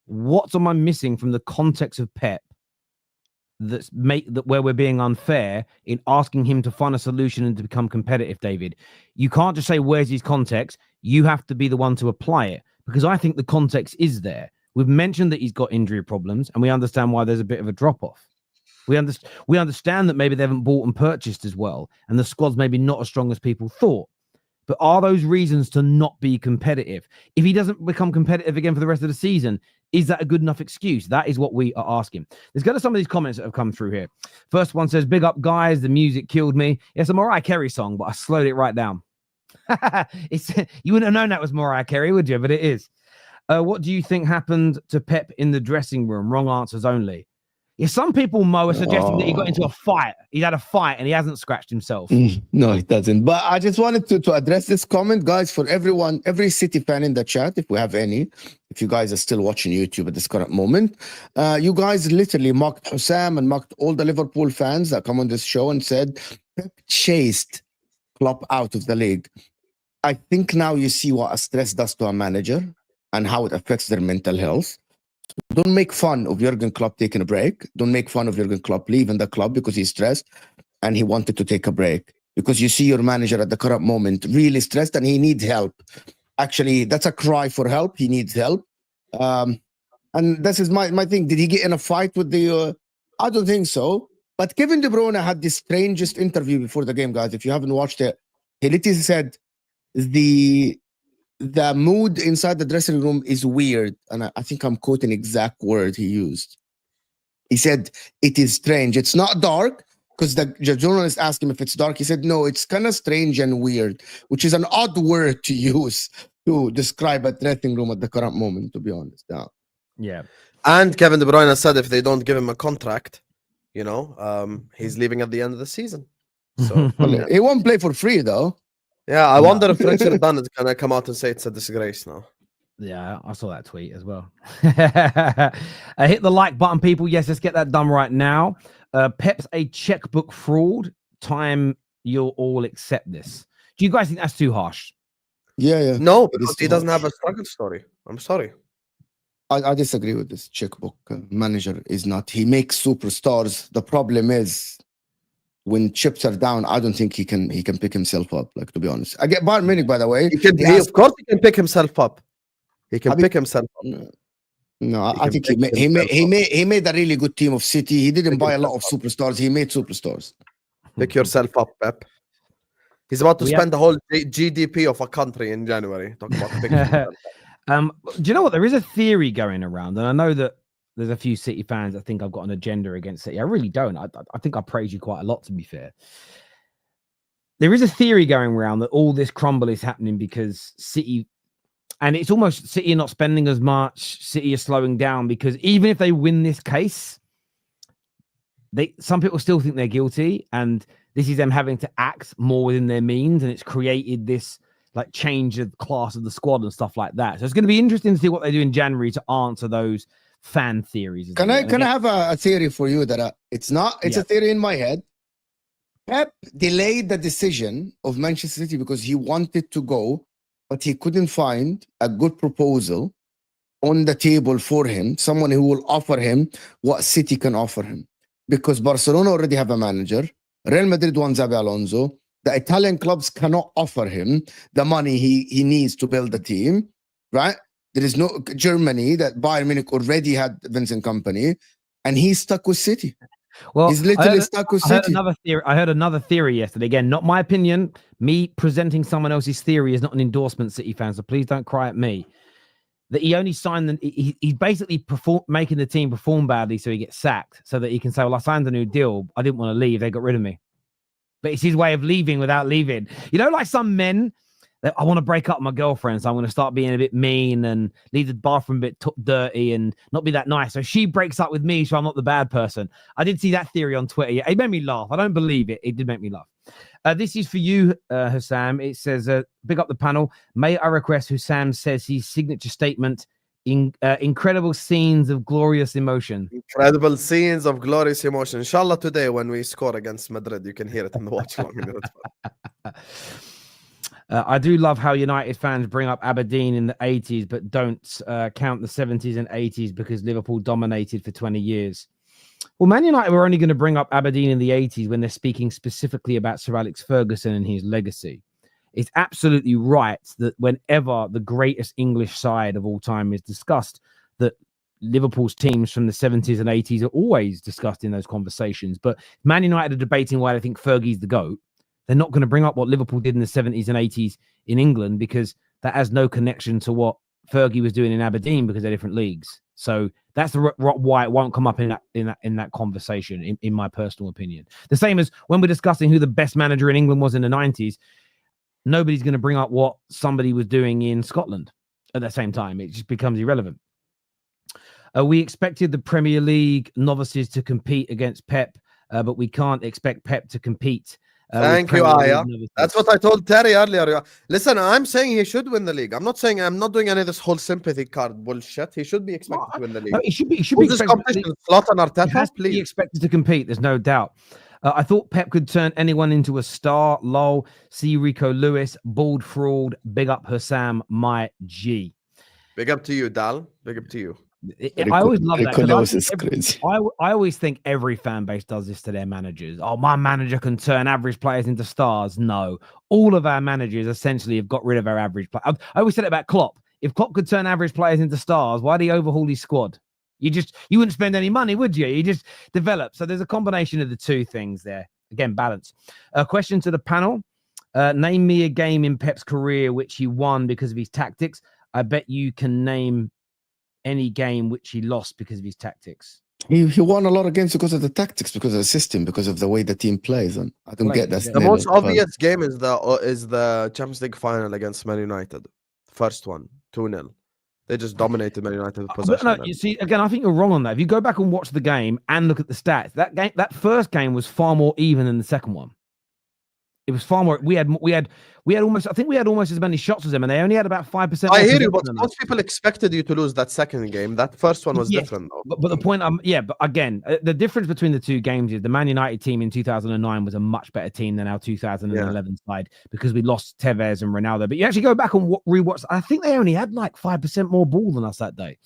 What am I missing from the context of Pep where we're being unfair in asking him to find a solution and to become competitive, David? You can't just say, where's his context? You have to be the one to apply it, because I think the context is there. We've mentioned that he's got injury problems, and we understand why there's a bit of a drop-off. We understand that maybe they haven't bought and purchased as well, and the squad's maybe not as strong as people thought. But are those reasons to not be competitive? If he doesn't become competitive again for the rest of the season, is that a good enough excuse? That is what we are asking. Let's go to some of these comments that have come through here. First one says, big up, guys. The music killed me. It's a Mariah Carey song, but I slowed it right down. You wouldn't have known that was Mariah Carey, would you? But it is. What do you think happened to Pep in the dressing room? Wrong answers only. Yeah, some people, Mo, are suggesting that he got into a fight. He had a fight and he hasn't scratched himself. No, he doesn't. But I just wanted to address this comment, guys, for everyone, every City fan in the chat, if we have any, if you guys are still watching YouTube at this current moment. You guys literally mocked Husam and mocked all the Liverpool fans that come on this show and said Pep chased Klopp out of the league. I think now you see what a stress does to a manager and how it affects their mental health. Don't make fun of Jurgen Klopp taking a break. Don't make fun of Jurgen Klopp leaving the club because he's stressed and he wanted to take a break. Because you see your manager at the current moment really stressed and he needs help. Actually, that's a cry for help. He needs help. And this is my thing. Did he get in a fight with the... I don't think so. But Kevin De Bruyne had the strangest interview before the game, guys. If you haven't watched it, he literally said the mood inside the dressing room is weird. And I think I'm quoting exact word he used. He said, it is strange. It's not dark, because the journalist asked him if it's dark. He said, no, it's kind of strange and weird, which is an odd word to use to describe a dressing room at the current moment, to be honest. Yeah. And Kevin De Bruyne said if they don't give him a contract, he's leaving at the end of the season. So he won't play for free, though. Yeah, I wonder if Richard Dunn is going to come out and say it's a disgrace now. Yeah, I saw that tweet as well. Hit the like button, people. Yes, let's get that done right now. Pep's a checkbook fraud. Time you'll all accept this. Do you guys think that's too harsh? Yeah. No, because he doesn't have a struggle story. I'm sorry. I disagree with this. Checkbook manager is not. He makes superstars. The problem is, when chips are down, I don't think he can pick himself up. Like, to be honest, I get Bayern Munich, by the way. Of course, he can pick himself up. He can pick himself up. No, I think he made a really good team of City. He didn't buy a lot of superstars. He made superstars. Pick yourself up, Pep. He's about to spend the whole GDP of a country in January. Talk about picking himself up. Do you know what? There is a theory going around, and I know that there's a few City fans that think I've got an agenda against City. I really don't. I think I praise you quite a lot, to be fair. There is a theory going around that all this crumble is happening because City, and it's almost City are not spending as much. City are slowing down because even if they win this case, some people still think they're guilty, and this is them having to act more within their means, and it's created this like change of class of the squad and stuff like that. So it's going to be interesting to see what they do in January to answer those fan theories. Can I have a theory for you that it's a theory in my head? Pep delayed the decision of Manchester City because he wanted to go, but he couldn't find a good proposal on the table for him, someone who will offer him what City can offer him. Because Barcelona already have a manager, Real Madrid won Xabi Alonso, the Italian clubs cannot offer him the money he needs to build the team, right? There is no Germany that Bayern Munich already had Vincent Kompany, and he's stuck with City. Well, he's literally stuck with City. I heard another theory yesterday. Again, not my opinion. Me presenting someone else's theory is not an endorsement, City fans. So please don't cry at me. That he only signed he's basically making the team perform badly, so he gets sacked, so that he can say, "Well, I signed a new deal. I didn't want to leave. They got rid of me." But it's his way of leaving without leaving. Like some men. I want to break up with my girlfriend, so I'm going to start being a bit mean and leave the bathroom a bit dirty and not be that nice. So she breaks up with me, so I'm not the bad person. I did see that theory on Twitter. Yeah, it made me laugh. I don't believe it. It did make me laugh. This is for you, Husam. It says, big up the panel. May I request Husam says his signature statement Incredible scenes of glorious emotion. Incredible scenes of glorious emotion. Inshallah, today when we score against Madrid, you can hear it in the watch along. I do love how United fans bring up Aberdeen in the 80s, but don't count the 70s and 80s because Liverpool dominated for 20 years. Well, Man United were only going to bring up Aberdeen in the 80s when they're speaking specifically about Sir Alex Ferguson and his legacy. It's absolutely right that whenever the greatest English side of all time is discussed, that Liverpool's teams from the 70s and 80s are always discussed in those conversations. But Man United are debating why they think Fergie's the GOAT. They're not going to bring up what Liverpool did in the 70s and 80s in England because that has no connection to what Fergie was doing in Aberdeen because they're different leagues. So that's why it won't come up in that conversation, in my personal opinion. The same as when we're discussing who the best manager in England was in the 90s, nobody's going to bring up what somebody was doing in Scotland at the same time. It just becomes irrelevant. We expected the Premier League novices to compete against Pep, but we can't expect Pep to compete. Thank you, Aya. That's what I told Terry earlier. Listen, I'm saying he should win the league. I'm not saying I'm not doing any of this whole sympathy card bullshit. He should be expected to win the league. No, he should be expected. Arteta, he has to be expected to compete. There's no doubt. I thought Pep could turn anyone into a star. Lol. See Rico Lewis, bald fraud. Big up Husam, my G. Big up to you, Dal. Big up to you. I always love that. I always think every fan base does this to their managers. Oh, my manager can turn average players into stars. No, all of our managers essentially have got rid of our average players. I always said it about Klopp. If Klopp could turn average players into stars, why do he overhaul his squad? You wouldn't spend any money, would you? You just develop. So there's a combination of the two things there. Again, balance. A question to the panel. Name me a game in Pep's career which he won because of his tactics. I bet you can name any game which he lost because of his tactics. He won a lot of games because of the tactics, because of the system, because of the way the team plays. And I don't get that. The most obvious game is the Champions League final against Man United. First one, 2-0. They just dominated Man United with possession. No, you see, again, I think you're wrong on that. If you go back and watch the game and look at the stats, that first game was far more even than the second one. It was far more. We had almost. I think we had almost as many shots as them, and they only had about 5%. I hear you, but most people expected you to lose that second game. That first one was different, though. But the point, but again, the difference between the two games is the Man United team in 2009 was a much better team than our 2011 side because we lost Tevez and Ronaldo. But you actually go back and rewatch. I think they only had like 5% more ball than us that day.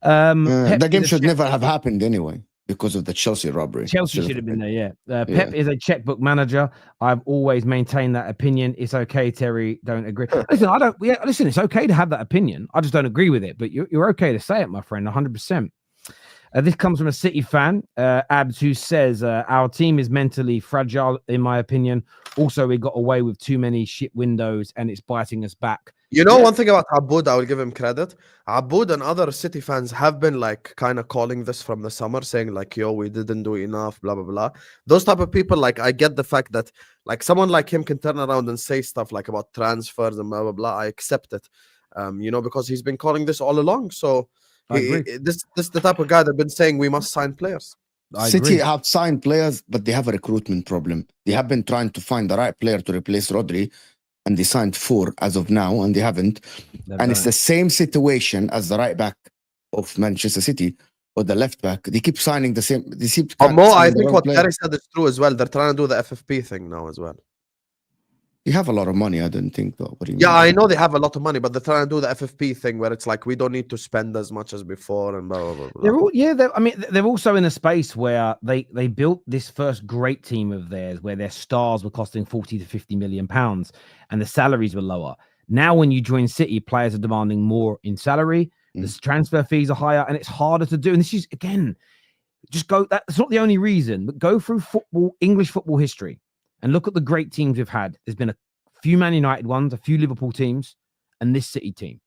That game should never have happened anyway. Because of the Chelsea robbery. Chelsea should have been there, yeah. Pep is a checkbook manager. I've always maintained that opinion. It's okay, Terry. Don't agree. Listen, listen, it's okay to have that opinion. I just don't agree with it. But you're okay to say it, my friend, 100%. This comes from a City fan, Abs, who says, our team is mentally fragile, in my opinion. Also, we got away with too many shit windows, and it's biting us back. You know, one thing about Aboud, I will give him credit. Aboud and other City fans have been like kind of calling this from the summer, saying like, yo, we didn't do enough, blah, blah, blah. Those type of people, like, I get the fact that like someone like him can turn around and say stuff like about transfers and blah, blah, blah. I accept it, because he's been calling this all along. So this is the type of guy that's been saying we must sign players. City have signed players, but they have a recruitment problem. They have been trying to find the right player to replace Rodri. And they signed 4 as of now, and they haven't. It's the same situation as the right back of Manchester City or the left back. They keep signing the same. They keep. I think what Terry said is true as well. They're trying to do the FFP thing now as well. You have a lot of money, I don't think, though. What do you mean? I know they have a lot of money, but they're trying to do the FFP thing where it's like we don't need to spend as much as before and blah blah blah. They're also in a space where they built this first great team of theirs where their stars were costing 40 to 50 million pounds and the salaries were lower. Now, when you join City, players are demanding more in salary. The transfer fees are higher, and it's harder to do. And this is again, that's not the only reason, but go through English football history. And look at the great teams we've had. There's been a few Man United ones, a few Liverpool teams, and this City team.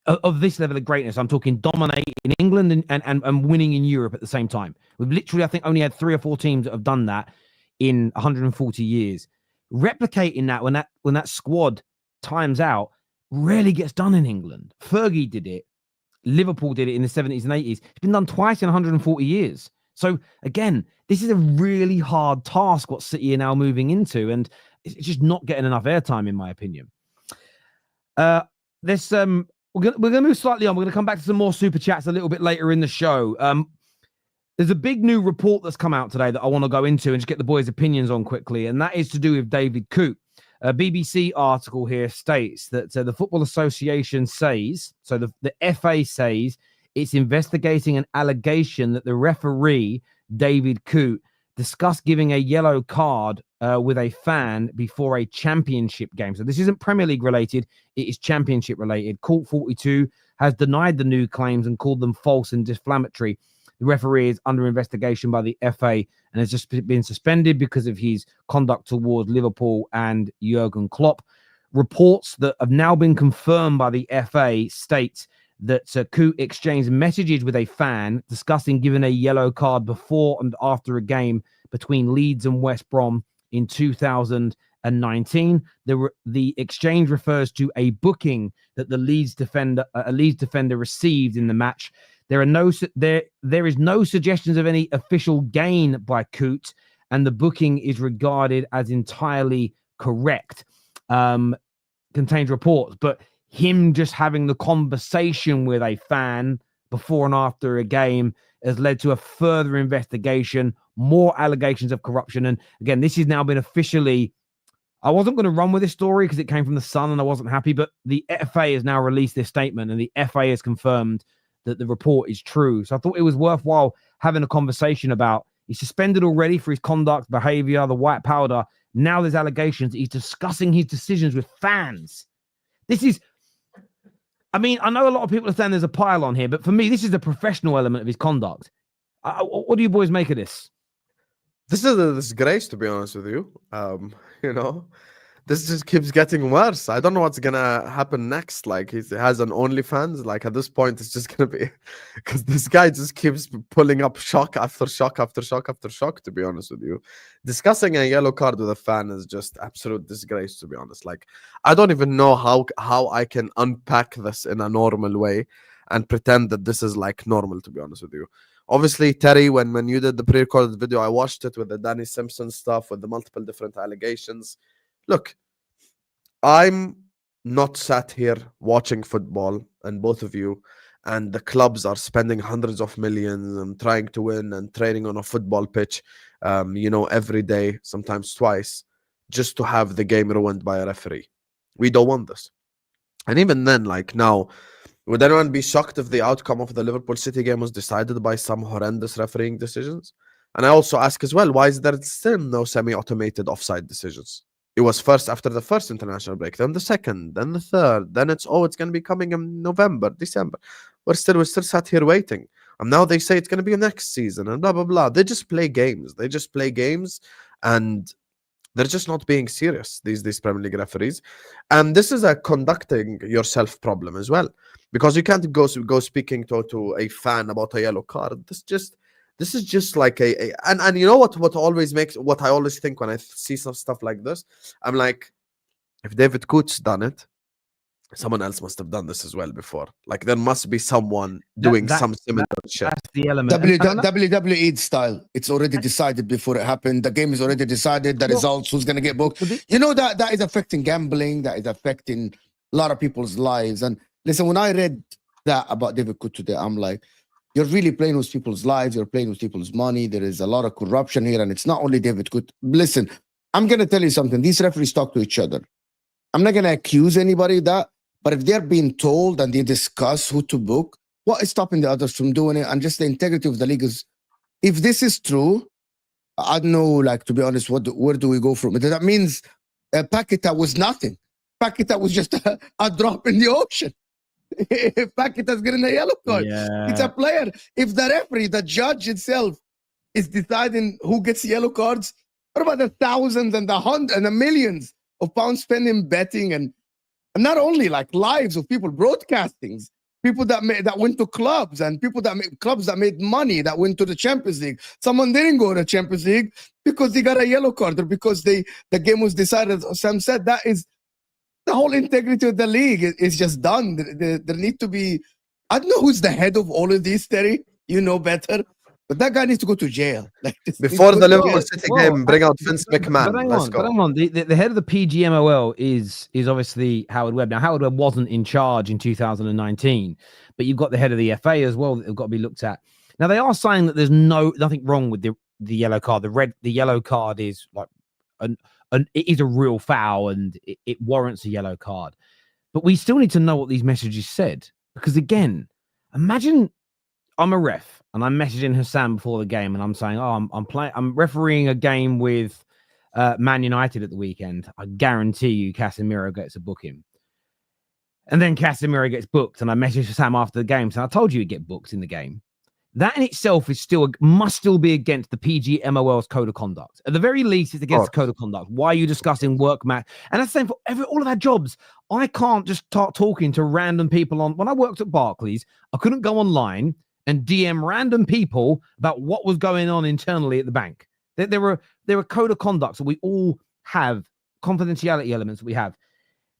Of this level of greatness, I'm talking dominating in England and winning in Europe at the same time. We've literally, I think, only had 3 or 4 teams that have done that in 140 years. Replicating that when that squad times out rarely gets done in England. Fergie did it. Liverpool did it in the 70s and 80s. It's been done twice in 140 years. So again, this is a really hard task what City are now moving into, and it's just not getting enough airtime, in my opinion. this we're gonna move slightly on. We're gonna come back to some more super chats a little bit later in the show. There's a big new report that's come out today that I want to go into and just get the boys' opinions on quickly, and that is to do with David Coote. A BBC article here states that the Football Association says, so the FA says, it's investigating an allegation that the referee, David Coote, discussed giving a yellow card with a fan before a championship game. So this isn't Premier League related, it is championship related. Court 42 has denied the new claims and called them false and defamatory. The referee is under investigation by the FA and has just been suspended because of his conduct towards Liverpool and Jurgen Klopp. Reports that have now been confirmed by the FA state that Coote exchanged messages with a fan discussing giving a yellow card before and after a game between Leeds and West Brom in 2019. The exchange refers to a booking that a Leeds defender received in the match. There is no suggestions of any official gain by Coote, and the booking is regarded as entirely correct. Contains reports, but him just having the conversation with a fan before and after a game has led to a further investigation, more allegations of corruption. And again, this has now been officially, I wasn't going to run with this story because it came from the Sun and I wasn't happy, but the FA has now released this statement and the FA has confirmed that the report is true. So I thought it was worthwhile having a conversation about, he's suspended already for his conduct, behavior, the white powder. Now there's allegations that he's discussing his decisions with fans. This is, I mean, I know a lot of people are saying there's a pile on here, but for me, this is the professional element of his conduct. What do you boys make of this? This is a disgrace, to be honest with you. You know, this just keeps getting worse. I don't know what's gonna happen next. Like, he has an OnlyFans. Like, at this point, it's just gonna be because this guy just keeps pulling up shock after shock after shock after shock. To be honest with you, discussing a yellow card with a fan is just absolute disgrace. To be honest, like, I don't even know how I can unpack this in a normal way and pretend that this is like normal. To be honest with you. Obviously, Terry, when you did the pre-recorded video, I watched it with the Danny Simpson stuff, with the multiple different allegations. Look, I'm not sat here watching football, and both of you, and the clubs are spending hundreds of millions and trying to win and training on a football pitch, you know, every day, sometimes twice, just to have the game ruined by a referee. We don't want this. And even then, like now, would anyone be shocked if the outcome of the Liverpool City game was decided by some horrendous refereeing decisions? And I also ask as well, why is there still no semi-automated offside decisions? It was first after the first international break, then the second, then the third, then it's going to be coming in November, December. We're still sat here waiting. And now they say it's going to be next season and blah, blah, blah. They just play games. They just play games and they're just not being serious, these Premier League referees. And this is a conducting yourself problem as well. Because you can't go speaking to a fan about a yellow card. This is just like and you know what I always think when I see some stuff like this, I'm like, if David Coote's done it, someone else must have done this as well before. Like, there must be someone doing some similar shit. That's the element. WWE style. It's already decided before it happened. The game is already decided. The results, who's going to get booked. You know, that is affecting gambling. That is affecting a lot of people's lives. And listen, when I read that about David Coote today, I'm like, you're really playing with people's lives. You're playing with people's money. There is a lot of corruption here. And it's not only David Coote. Listen, I'm going to tell you something. These referees talk to each other. I'm not going to accuse anybody of that. But if they're being told and they discuss who to book, what is stopping the others from doing it? And just the integrity of the league is, if this is true, I don't know, like, to be honest, where do we go from it? That means Paqueta was nothing. Paqueta was just a drop in the ocean. Paqueta's getting a yellow card. Yeah. It's a player. If the referee, the judge itself, is deciding who gets yellow cards, what about the thousands and the hundreds and the millions of pounds spent in betting and not only like lives of people, broadcastings, people that went to clubs and people clubs that made money that went to the Champions League. Someone didn't go to the Champions League because they got a yellow card or because the game was decided. Sam said that is the whole integrity of the league is just done. There need to be, I don't know who's the head of all of these, Terry. You know better. But that guy needs to go to jail. Like, Before the Liverpool City Well, game, bring out Vince But McMahon. hang Let's on, go. but hang on. The head of the PGMOL is obviously Howard Webb. Now, Howard Webb wasn't in charge in 2019, but you've got the head of the FA as well that have got to be looked at. Now, they are saying that there's nothing wrong with the yellow card. The yellow card is like it is a real foul and it warrants a yellow card. But we still need to know what these messages said, because again, imagine I'm a ref and I'm messaging Husam before the game and I'm saying, oh, I'm refereeing a game with Man United at the weekend. I guarantee you Casemiro gets a booking. And then Casemiro gets booked and I message Husam after the game saying, I told you he'd get booked in the game. That in itself is must still be against the PGMOL's code of conduct. At the very least, it's against the code of conduct. Why are you discussing work, Matt? And that's the same for all of our jobs. I can't just start talking to random people when I worked at Barclays, I couldn't go online and DM random people about what was going on internally at the bank. There were code of conduct that we all have, confidentiality elements that we have.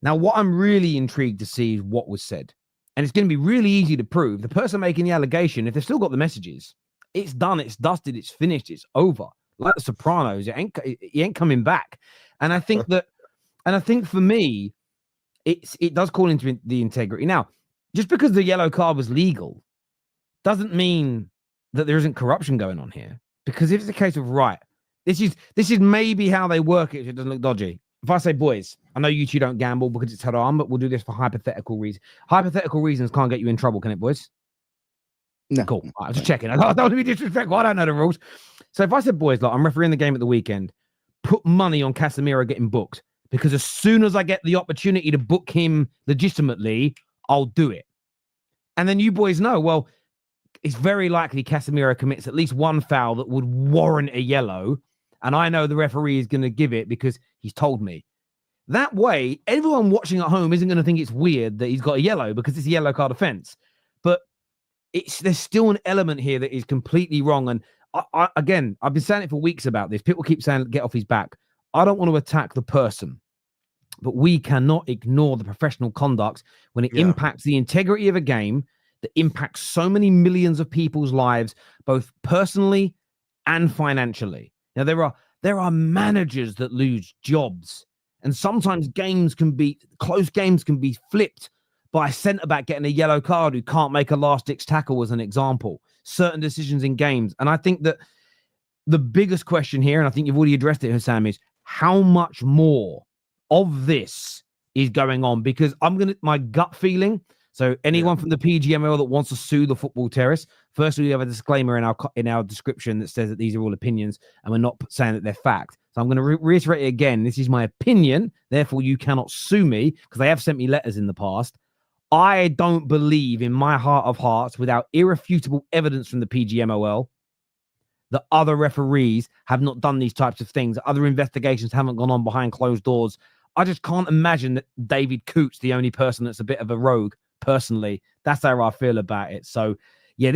Now, what I'm really intrigued to see is what was said. And it's going to be really easy to prove. The person making the allegation, if they've still got the messages, it's done, it's dusted, it's finished, it's over. Like the Sopranos, he ain't coming back. And I think for me, it does call into the integrity. Now, just because the yellow card was legal doesn't mean that there isn't corruption going on here. Because if it's a case of, right, this is maybe how they work it, so it doesn't look dodgy. If I say, boys, I know you two don't gamble because it's haram, but we'll do this for hypothetical reasons. Hypothetical reasons can't get you in trouble, can it, boys? No. Cool. I was just checking. I don't want to be disrespectful. I don't know the rules. So if I said, boys, like, I'm refereeing the game at the weekend, put money on Casemiro getting booked, because as soon as I get the opportunity to book him legitimately, I'll do it. And then you boys know, well, it's very likely Casemiro commits at least one foul that would warrant a yellow. And I know the referee is going to give it because he's told me. That way, everyone watching at home isn't going to think it's weird that he's got a yellow because it's a yellow card offense. But there's still an element here that is completely wrong. And again, I've been saying it for weeks about this. People keep saying, get off his back. I don't want to attack the person, but we cannot ignore the professional conduct when it impacts the integrity of a game that impacts so many millions of people's lives, both personally and financially. Now, there are managers that lose jobs, and sometimes close games can be flipped by a centre-back getting a yellow card who can't make a last-ditch tackle, as an example. Certain decisions in games. And I think that the biggest question here, and I think you've already addressed it, Husam, is how much more of this is going on? Because my gut feeling, so anyone from the PGMOL that wants to sue the Football Terrace, firstly, we have a disclaimer in our description that says that these are all opinions and we're not saying that they're fact. So I'm going to reiterate it again. This is my opinion. Therefore, you cannot sue me, because they have sent me letters in the past. I don't believe in my heart of hearts, without irrefutable evidence from the PGMOL, that other referees have not done these types of things. Other investigations haven't gone on behind closed doors. I just can't imagine that David Coote's the only person that's a bit of a rogue. Personally, that's how I feel about it. So yeah,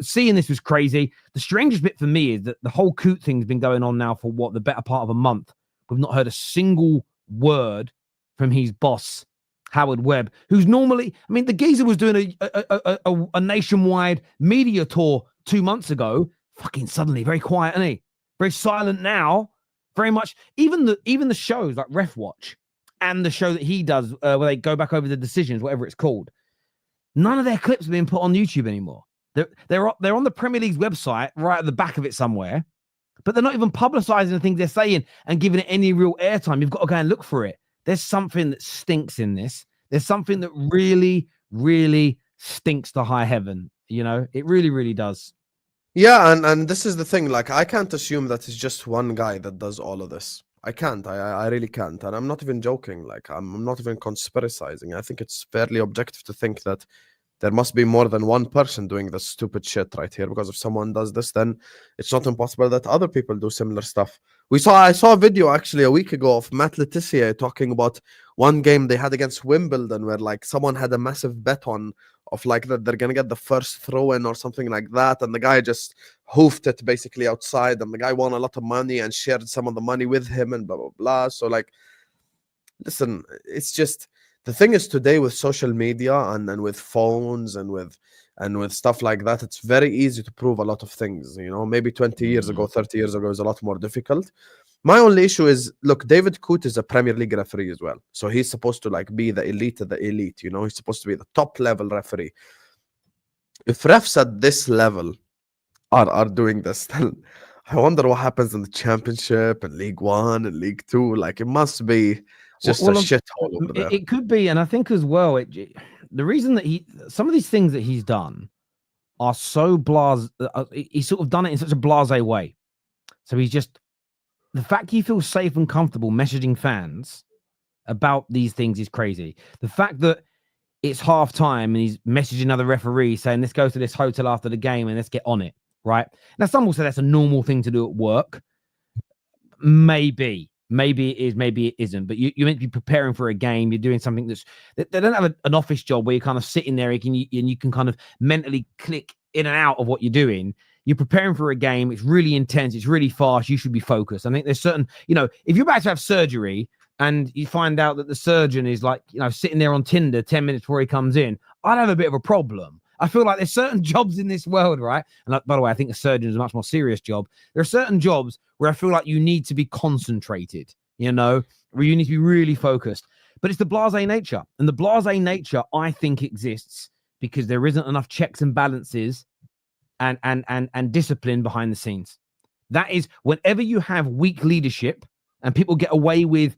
seeing this was crazy. The strangest bit for me is that the whole Coote thing's been going on now for the better part of a month. We've not heard a single word from his boss, Howard Webb, who's normally, I mean, the geezer was doing a nationwide media tour 2 months ago. Fucking suddenly very quiet, isn't he? Very silent now. Very much, even the shows like Ref Watch and the show that he does where they go back over the decisions, whatever it's called. None of their clips are being put on YouTube anymore. They're on the Premier League's website, right at the back of it somewhere, but they're not even publicizing the things they're saying and giving it any real airtime. You've got to go and look for it. There's something that stinks in this. There's something that really, really stinks to high heaven. You know, it really, really does. Yeah, and this is the thing. Like, I can't assume that it's just one guy that does all of this. I can't. I really can't. And I'm not even joking. Like, I'm not even conspiracizing. I think it's fairly objective to think that there must be more than one person doing this stupid shit right here. Because if someone does this, then it's not impossible that other people do similar stuff. I saw a video actually a week ago of Matt Letizia talking about one game they had against Wimbledon where like someone had a massive bet on of like that they're gonna get the first throw in or something like that, and the guy just hoofed it basically outside, and the guy won a lot of money and shared some of the money with him and blah blah blah. So like, listen, it's just the thing is today with social media and with phones and with and with stuff like that, it's very easy to prove a lot of things. You know, maybe 20 years ago, 30 years ago is a lot more difficult. My only issue is, look, David Coote is a Premier League referee as well, so he's supposed to like be the elite of the elite. You know, he's supposed to be the top level referee. If refs at this level are doing this, then I wonder what happens in the Championship and League One and League Two. Like, it must be just a shithole over there. It could be, and I think as well, the reason that some of these things that he's done are so he's sort of done it in such a blasé way. So he's just, the fact he feels safe and comfortable messaging fans about these things is crazy. The fact that it's half time and he's messaging other referees saying, let's go to this hotel after the game and let's get on it, right? Now, some will say that's a normal thing to do at work. Maybe it is, maybe it isn't. But you're meant to be preparing for a game. You're doing something they don't have an office job where you're kind of sitting there and you can kind of mentally click in and out of what you're doing. You're preparing for a game. It's really intense. It's really fast. You should be focused. I think there's certain, if you're about to have surgery and you find out that the surgeon is like, sitting there on Tinder 10 minutes before he comes in, I'd have a bit of a problem. I feel like there's certain jobs in this world, right? And by the way, I think a surgeon is a much more serious job. There are certain jobs where I feel like you need to be concentrated, where you need to be really focused. But it's the blasé nature. And the blasé nature, I think, exists because there isn't enough checks and balances and discipline behind the scenes. That is, whenever you have weak leadership and people get away with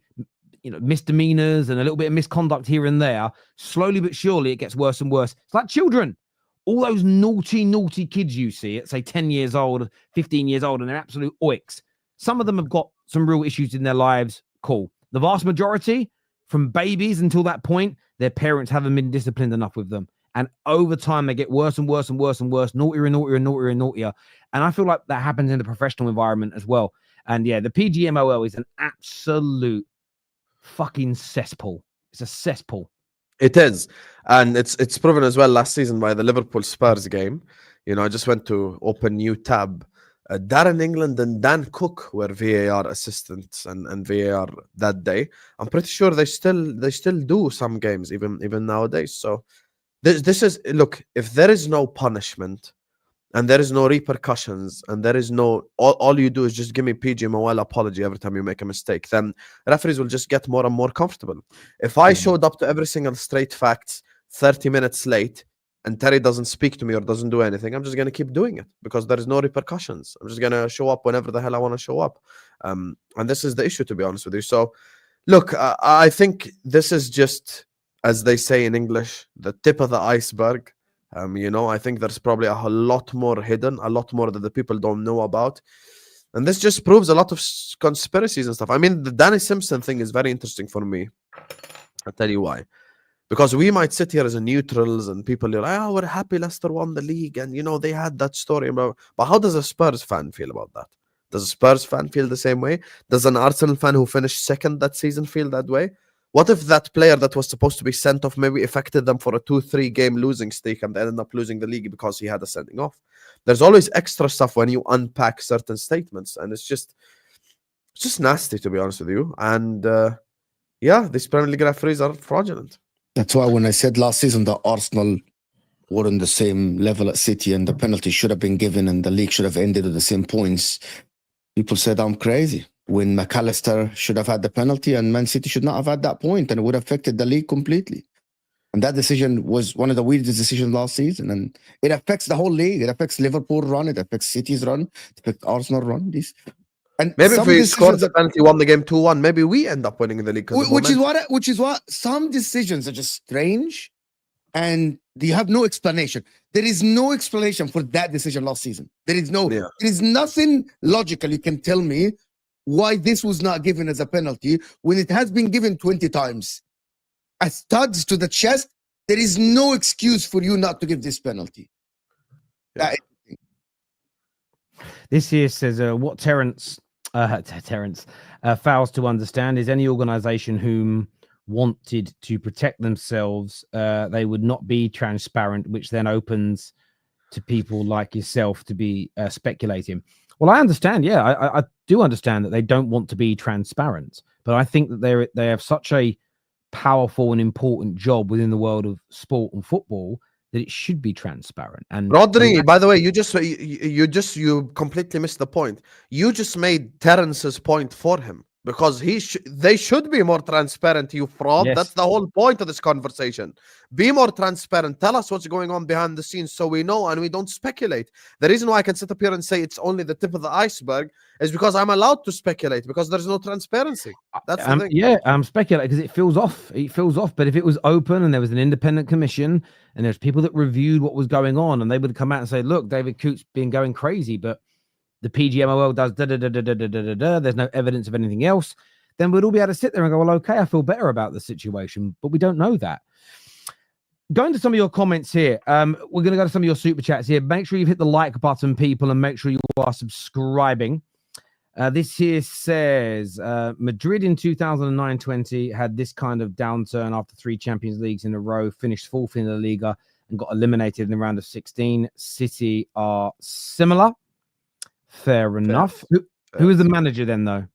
misdemeanors and a little bit of misconduct here and there, slowly but surely it gets worse and worse. It's like children. All those naughty kids you see at, say, 10 years old, 15 years old, and they're absolute oiks. Some of them have got some real issues in their lives. Cool. The vast majority, from babies until that point, their parents haven't been disciplined enough with them. And over time, they get worse and worse and worse and worse, naughtier and naughtier and naughtier and naughtier. And I feel like that happens in the professional environment as well. And yeah, the PGMOL is an absolute fucking cesspool. It's a cesspool. It is. And it's proven as well last season by the Liverpool Spurs game. I just went to open new tab. Darren England and Dan Cook were VAR assistants and VAR that day. I'm pretty sure they still do some games even nowadays. So this is, look, if there is no punishment and there is no repercussions and there is no, all you do is just give me PGMOL apology every time you make a mistake, then referees will just get more and more comfortable. If I showed up to every single straight facts 30 minutes late and Terry doesn't speak to me or doesn't do anything, I'm just going to keep doing it because there is no repercussions. I'm just going to show up whenever the hell I want to show up. And this is the issue, to be honest with you. So look, I think this is just, as they say in English, the tip of the iceberg. I think there's probably a lot more hidden, a lot more that the people don't know about. And this just proves a lot of conspiracies and stuff. I mean, the Danny Simpson thing is very interesting for me. I'll tell you why. Because we might sit here as a neutrals and people are like, oh, we're happy Leicester won the league. And, they had that story. But how does a Spurs fan feel about that? Does a Spurs fan feel the same way? Does an Arsenal fan who finished second that season feel that way? What if that player that was supposed to be sent off maybe affected them for a 2-3 game losing streak and they ended up losing the league because he had a sending off? There's always extra stuff when you unpack certain statements, and it's just nasty, to be honest with you. And these Premier League referees are fraudulent. That's why when I said last season that Arsenal were on the same level at City and the penalty should have been given and the league should have ended at the same points, people said I'm crazy. When McAllister should have had the penalty and Man City should not have had that point, and it would have affected the league completely. And that decision was one of the weirdest decisions last season, and it affects the whole league. It affects Liverpool run, it affects City's run, it affects Arsenal run. And maybe if we scored the penalty, won the game 2-1, maybe we end up winning the league. Which is what some decisions are just strange, and you have no explanation. There is no explanation for that decision last season. There is nothing logical you can tell me why this was not given as a penalty when it has been given 20 times. As studs to the chest, there is no excuse for you not to give this penalty. Yeah. This here says, what Terence fails to understand is any organization whom wanted to protect themselves, they would not be transparent, which then opens to people like yourself to be speculating. Well, I understand. Yeah, I do understand that they don't want to be transparent, but I think that they have such a powerful and important job within the world of sport and football that it should be transparent. And Rodri, by the way, you completely missed the point. You just made Terrence's point for him because they should be more transparent, you fraud. Yes. That's the whole point of this conversation. Be more transparent. Tell us what's going on behind the scenes so we know and we don't speculate. The reason why I can sit up here and say it's only the tip of the iceberg is because I'm allowed to speculate because there's no transparency. That's the thing. Yeah, I'm speculating because it feels off. It feels off. But if it was open and there was an independent commission and there's people that reviewed what was going on and they would come out and say, look, David Coote's been going crazy, but the PGMOL does da-da-da-da-da-da-da-da, there's no evidence of anything else, then we'd all be able to sit there and go, well, okay, I feel better about the situation, but we don't know that. Going to some of your comments here, we're going to go to some of your super chats here. Make sure you've hit the like button, people, and make sure you are subscribing. This here says, Madrid in 2009-20 had this kind of downturn after 3 Champions Leagues in a row, finished 4th in the Liga and got eliminated in the round of 16. City are similar. Fair enough. Who was the manager then, though?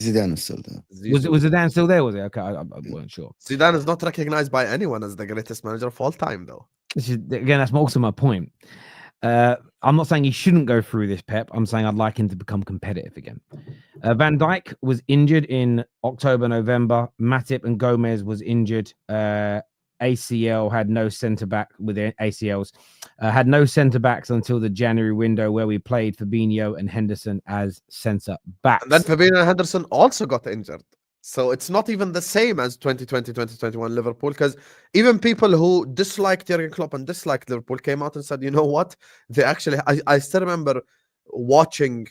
Zidane is still there. Was Zidane still there? Was it? Okay, I wasn't sure. Zidane is not recognized by anyone as the greatest manager of all time, though. Again, that's also my point. I'm not saying he shouldn't go through this, Pep. I'm saying I'd like him to become competitive again. Van Dijk was injured in October, November. Matip and Gomez was injured. ACL had no centre back with the ACLs. Had no centre backs until the January window where we played Fabinho and Henderson as centre backs. And then Fabinho and Henderson also got injured. So it's not even the same as 2020, 2021 Liverpool, because even people who disliked Jurgen Klopp and disliked Liverpool came out and said, you know what? They actually, I still remember watching,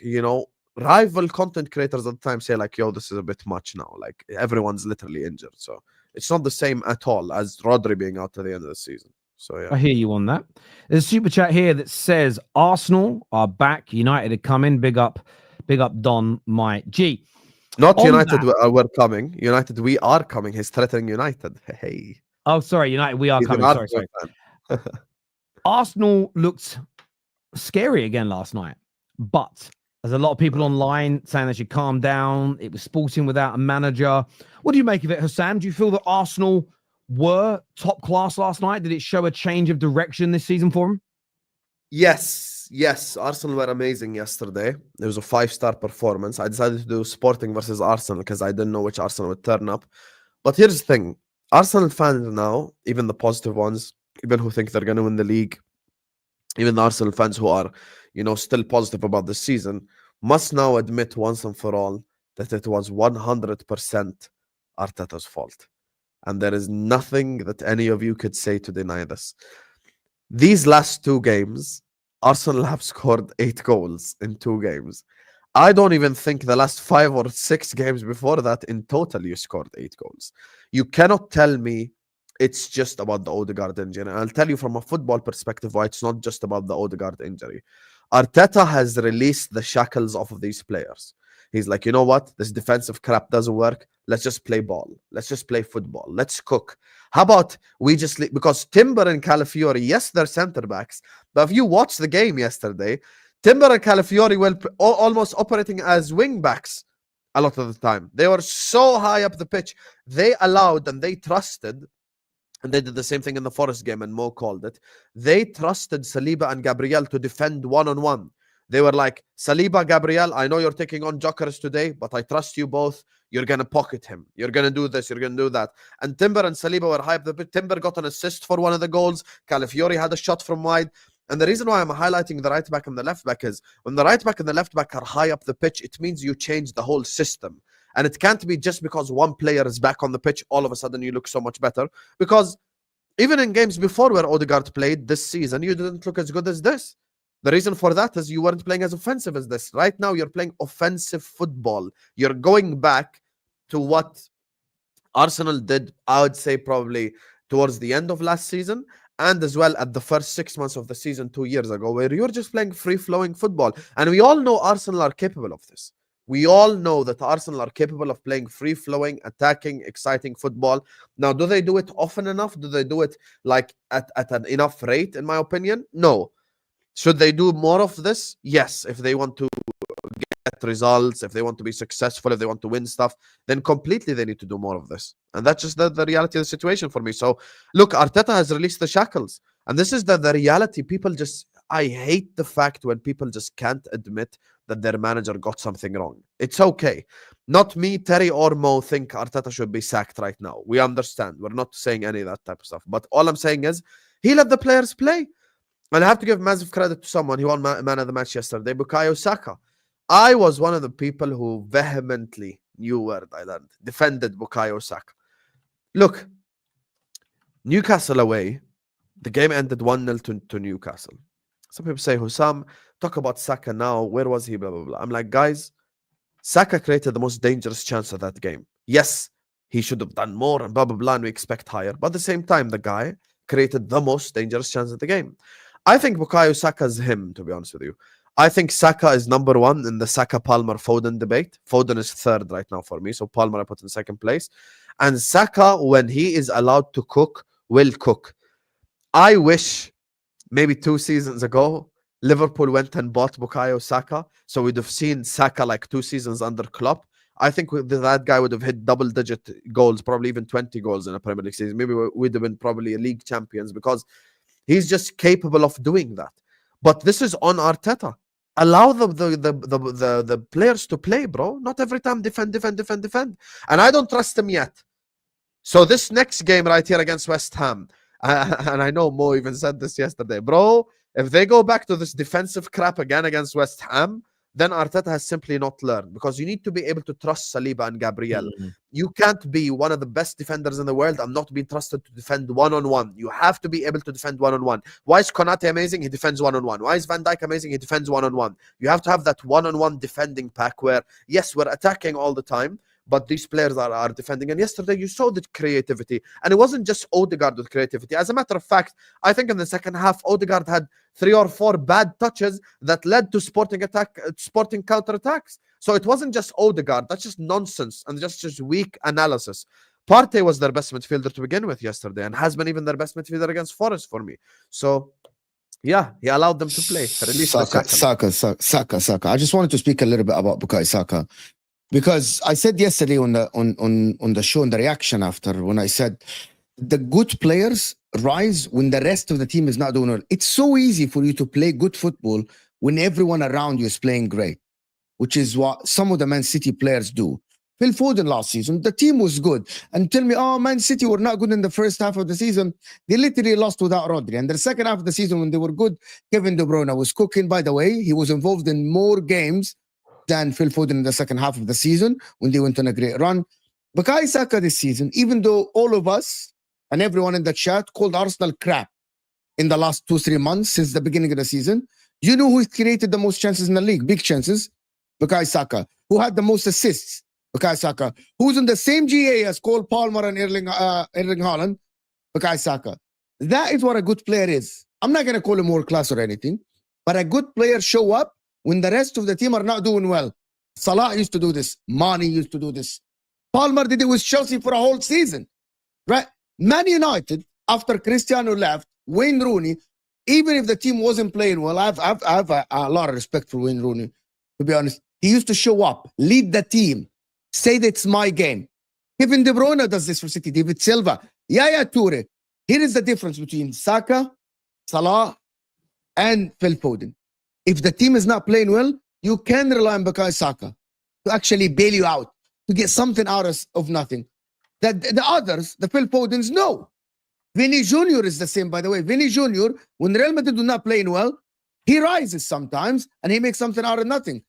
rival content creators at the time say like, yo, this is a bit much now. Like everyone's literally injured. So it's not the same at all as Rodri being out at the end of the season. So yeah. I hear you on that. There's a super chat here that says Arsenal are back. United are coming. Big up Don, my G. Not United we're coming. United, we are coming. He's threatening United. Hey. Oh, sorry, United, we are coming. Sorry. Arsenal looked scary again last night, but there's a lot of people online saying they should calm down. It was Sporting without a manager. What do you make of it, Husam? Do you feel that Arsenal were top class last night? Did it show a change of direction this season for them? Yes. Arsenal were amazing yesterday. It was a 5-star performance. I decided to do Sporting versus Arsenal because I didn't know which Arsenal would turn up. But here's the thing. Arsenal fans now, even the positive ones, even who think they're going to win the league, even the Arsenal fans who are, still positive about the season, must now admit once and for all that it was 100% Arteta's fault. And there is nothing that any of you could say to deny this. These last 2 games, Arsenal have scored 8 goals in 2 games. I don't even think the last 5 or 6 games before that in total you scored 8 goals. You cannot tell me it's just about the Odegaard injury. And I'll tell you from a football perspective why it's not just about the Odegaard injury. Arteta has released the shackles off of these players. He's like, you know what? This defensive crap doesn't work. Let's just play ball. Let's just play football. Let's cook. How about we just... Because Timber and Calafiori, yes, they're centre-backs. But if you watch the game yesterday, Timber and Calafiori were almost operating as wing-backs a lot of the time. They were so high up the pitch. They allowed and they trusted, and they did the same thing in the Forest game, and Mo called it. They trusted Saliba and Gabriel to defend one-on-one. They were like, Saliba, Gabriel, I know you're taking on Jokeris today, but I trust you both. You're going to pocket him. You're going to do this. You're going to do that. And Timber and Saliba were hyped. Timber got an assist for one of the goals. Calafiori had a shot from wide. And the reason why I'm highlighting the right back and the left back is when the right back and the left back are high up the pitch, it means you change the whole system. And it can't be just because one player is back on the pitch, all of a sudden you look so much better. Because even in games before where Odegaard played this season, you didn't look as good as this. The reason for that is you weren't playing as offensive as this. Right now, you're playing offensive football. You're going back to what Arsenal did, I would say, probably towards the end of last season, and as well at the first 6 months of the season 2 years ago, where you're just playing free-flowing football. And we all know Arsenal are capable of this. We all know that Arsenal are capable of playing free-flowing, attacking, exciting football. Now, do they do it often enough? Do they do it like at an enough rate, in my opinion? No. Should they do more of this? Yes. If they want to get results, if they want to be successful, if they want to win stuff, then completely they need to do more of this. And that's just the reality of the situation for me. So, look, Arteta has released the shackles. And this is the reality. People just, I hate the fact when people just can't admit that their manager got something wrong. It's okay. Not me, Terry, or Mo think Arteta should be sacked right now. We understand. We're not saying any of that type of stuff. But all I'm saying is he let the players play. And I have to give massive credit to someone. He won man of the match yesterday, Bukayo Saka. I was one of the people who vehemently, new word I learned, defended Bukayo Saka. Look, Newcastle away, the game ended 1-0 to Newcastle. Some people say, Husam, talk about Saka now. Where was he? Blah, blah, blah. I'm like, guys, Saka created the most dangerous chance of that game. Yes, he should have done more and blah, blah, blah, and we expect higher. But at the same time, the guy created the most dangerous chance of the game. I think Bukayo Saka is him, to be honest with you. I think Saka is number one in the Saka, Palmer, Foden debate. Foden is third right now for me. So Palmer I put in second place. And Saka, when he is allowed to cook, will cook. I wish maybe 2 seasons ago, Liverpool went and bought Bukayo Saka. So we'd have seen Saka like 2 seasons under Klopp. I think that guy would have hit double-digit goals, probably even 20 goals in a Premier League season. Maybe we'd have been probably league champions because he's just capable of doing that. But this is on Arteta. Allow the players to play, bro. Not every time defend. And I don't trust him yet. So this next game right here against West Ham, and I know Mo even said this yesterday, bro, if they go back to this defensive crap again against West Ham, then Arteta has simply not learned, because you need to be able to trust Saliba and Gabriel. You can't be one of the best defenders in the world and not be trusted to defend one-on-one. You have to be able to defend one-on-one. Why is Konate amazing? He defends one-on-one. Why is Van Dijk amazing? He defends one-on-one. You have to have that one-on-one defending pack where, yes, we're attacking all the time, but these players are defending. And yesterday you saw the creativity. And it wasn't just Odegaard with creativity. As a matter of fact, I think in the second half, Odegaard had 3 or 4 bad touches that led to Sporting counter-attacks. So it wasn't just Odegaard. That's just nonsense and just weak analysis. Partey was their best midfielder to begin with yesterday and has been even their best midfielder against Forest for me. So, yeah, he allowed them to play. Saka. I just wanted to speak a little bit about Bukayo Saka. Because I said yesterday on the show, in the reaction after, when I said the good players rise when the rest of the team is not doing well. It's so easy for you to play good football when everyone around you is playing great, which is what some of the Man City players do. Phil Foden last season, the team was good. And tell me, oh, Man City were not good in the first half of the season. They literally lost without Rodri. And the second half of the season, when they were good, Kevin De Bruyne was cooking. By the way, he was involved in more games than Phil Foden in the second half of the season when they went on a great run. Bukayo Saka this season, even though all of us and everyone in the chat called Arsenal crap in the last 2-3 months since the beginning of the season, you know who created the most chances in the league? Big chances. Bukayo Saka. Who had the most assists? Bukayo Saka. Who's in the same GA as Cole Palmer and Erling Haaland? Bukayo Saka. That is what a good player is. I'm not going to call him world class or anything, but a good player show up when the rest of the team are not doing well. Salah used to do this. Mane used to do this. Palmer did it with Chelsea for a whole season. Right? Man United, after Cristiano left, Wayne Rooney, even if the team wasn't playing well, I have a lot of respect for Wayne Rooney, to be honest. He used to show up, lead the team, say that it's my game. Kevin De Bruyne does this for City. David Silva, Yaya Toure. Here is the difference between Saka, Salah, and Phil Foden. If the team is not playing well, you can rely on Bukayo Saka to actually bail you out, to get something out of nothing. The others, the Phil Fodens, no. Vinny Jr. is the same, by the way. Vinny Jr., when Real Madrid do not playing well, he rises sometimes and he makes something out of nothing.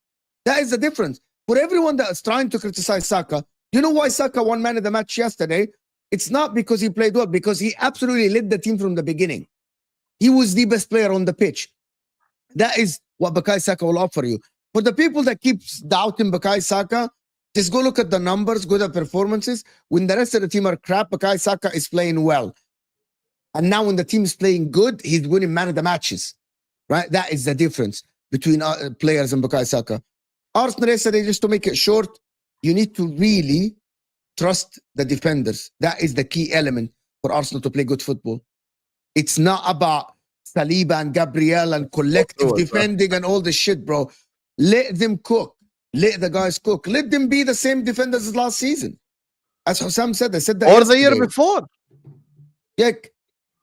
That is the difference. For everyone that is trying to criticize Saka, you know why Saka won man of the match yesterday? It's not because he played well, because he absolutely led the team from the beginning. He was the best player on the pitch. That is what Bukayo Saka will offer you. For the people that keep doubting Bukayo Saka, just go look at the numbers, go to the performances. When the rest of the team are crap, Bukayo Saka is playing well. And now when the team is playing good, he's winning man of the matches. Right? That is the difference between players and Bukayo Saka. Arsenal yesterday, just to make it short, you need to really trust the defenders. That is the key element for Arsenal to play good football. It's not about Saliba and Gabriel and collective defending and all the shit, bro. Let them cook. Let the guys cook. Let them be the same defenders as last season. As Husam said, I said that. Or the year before. Yeah.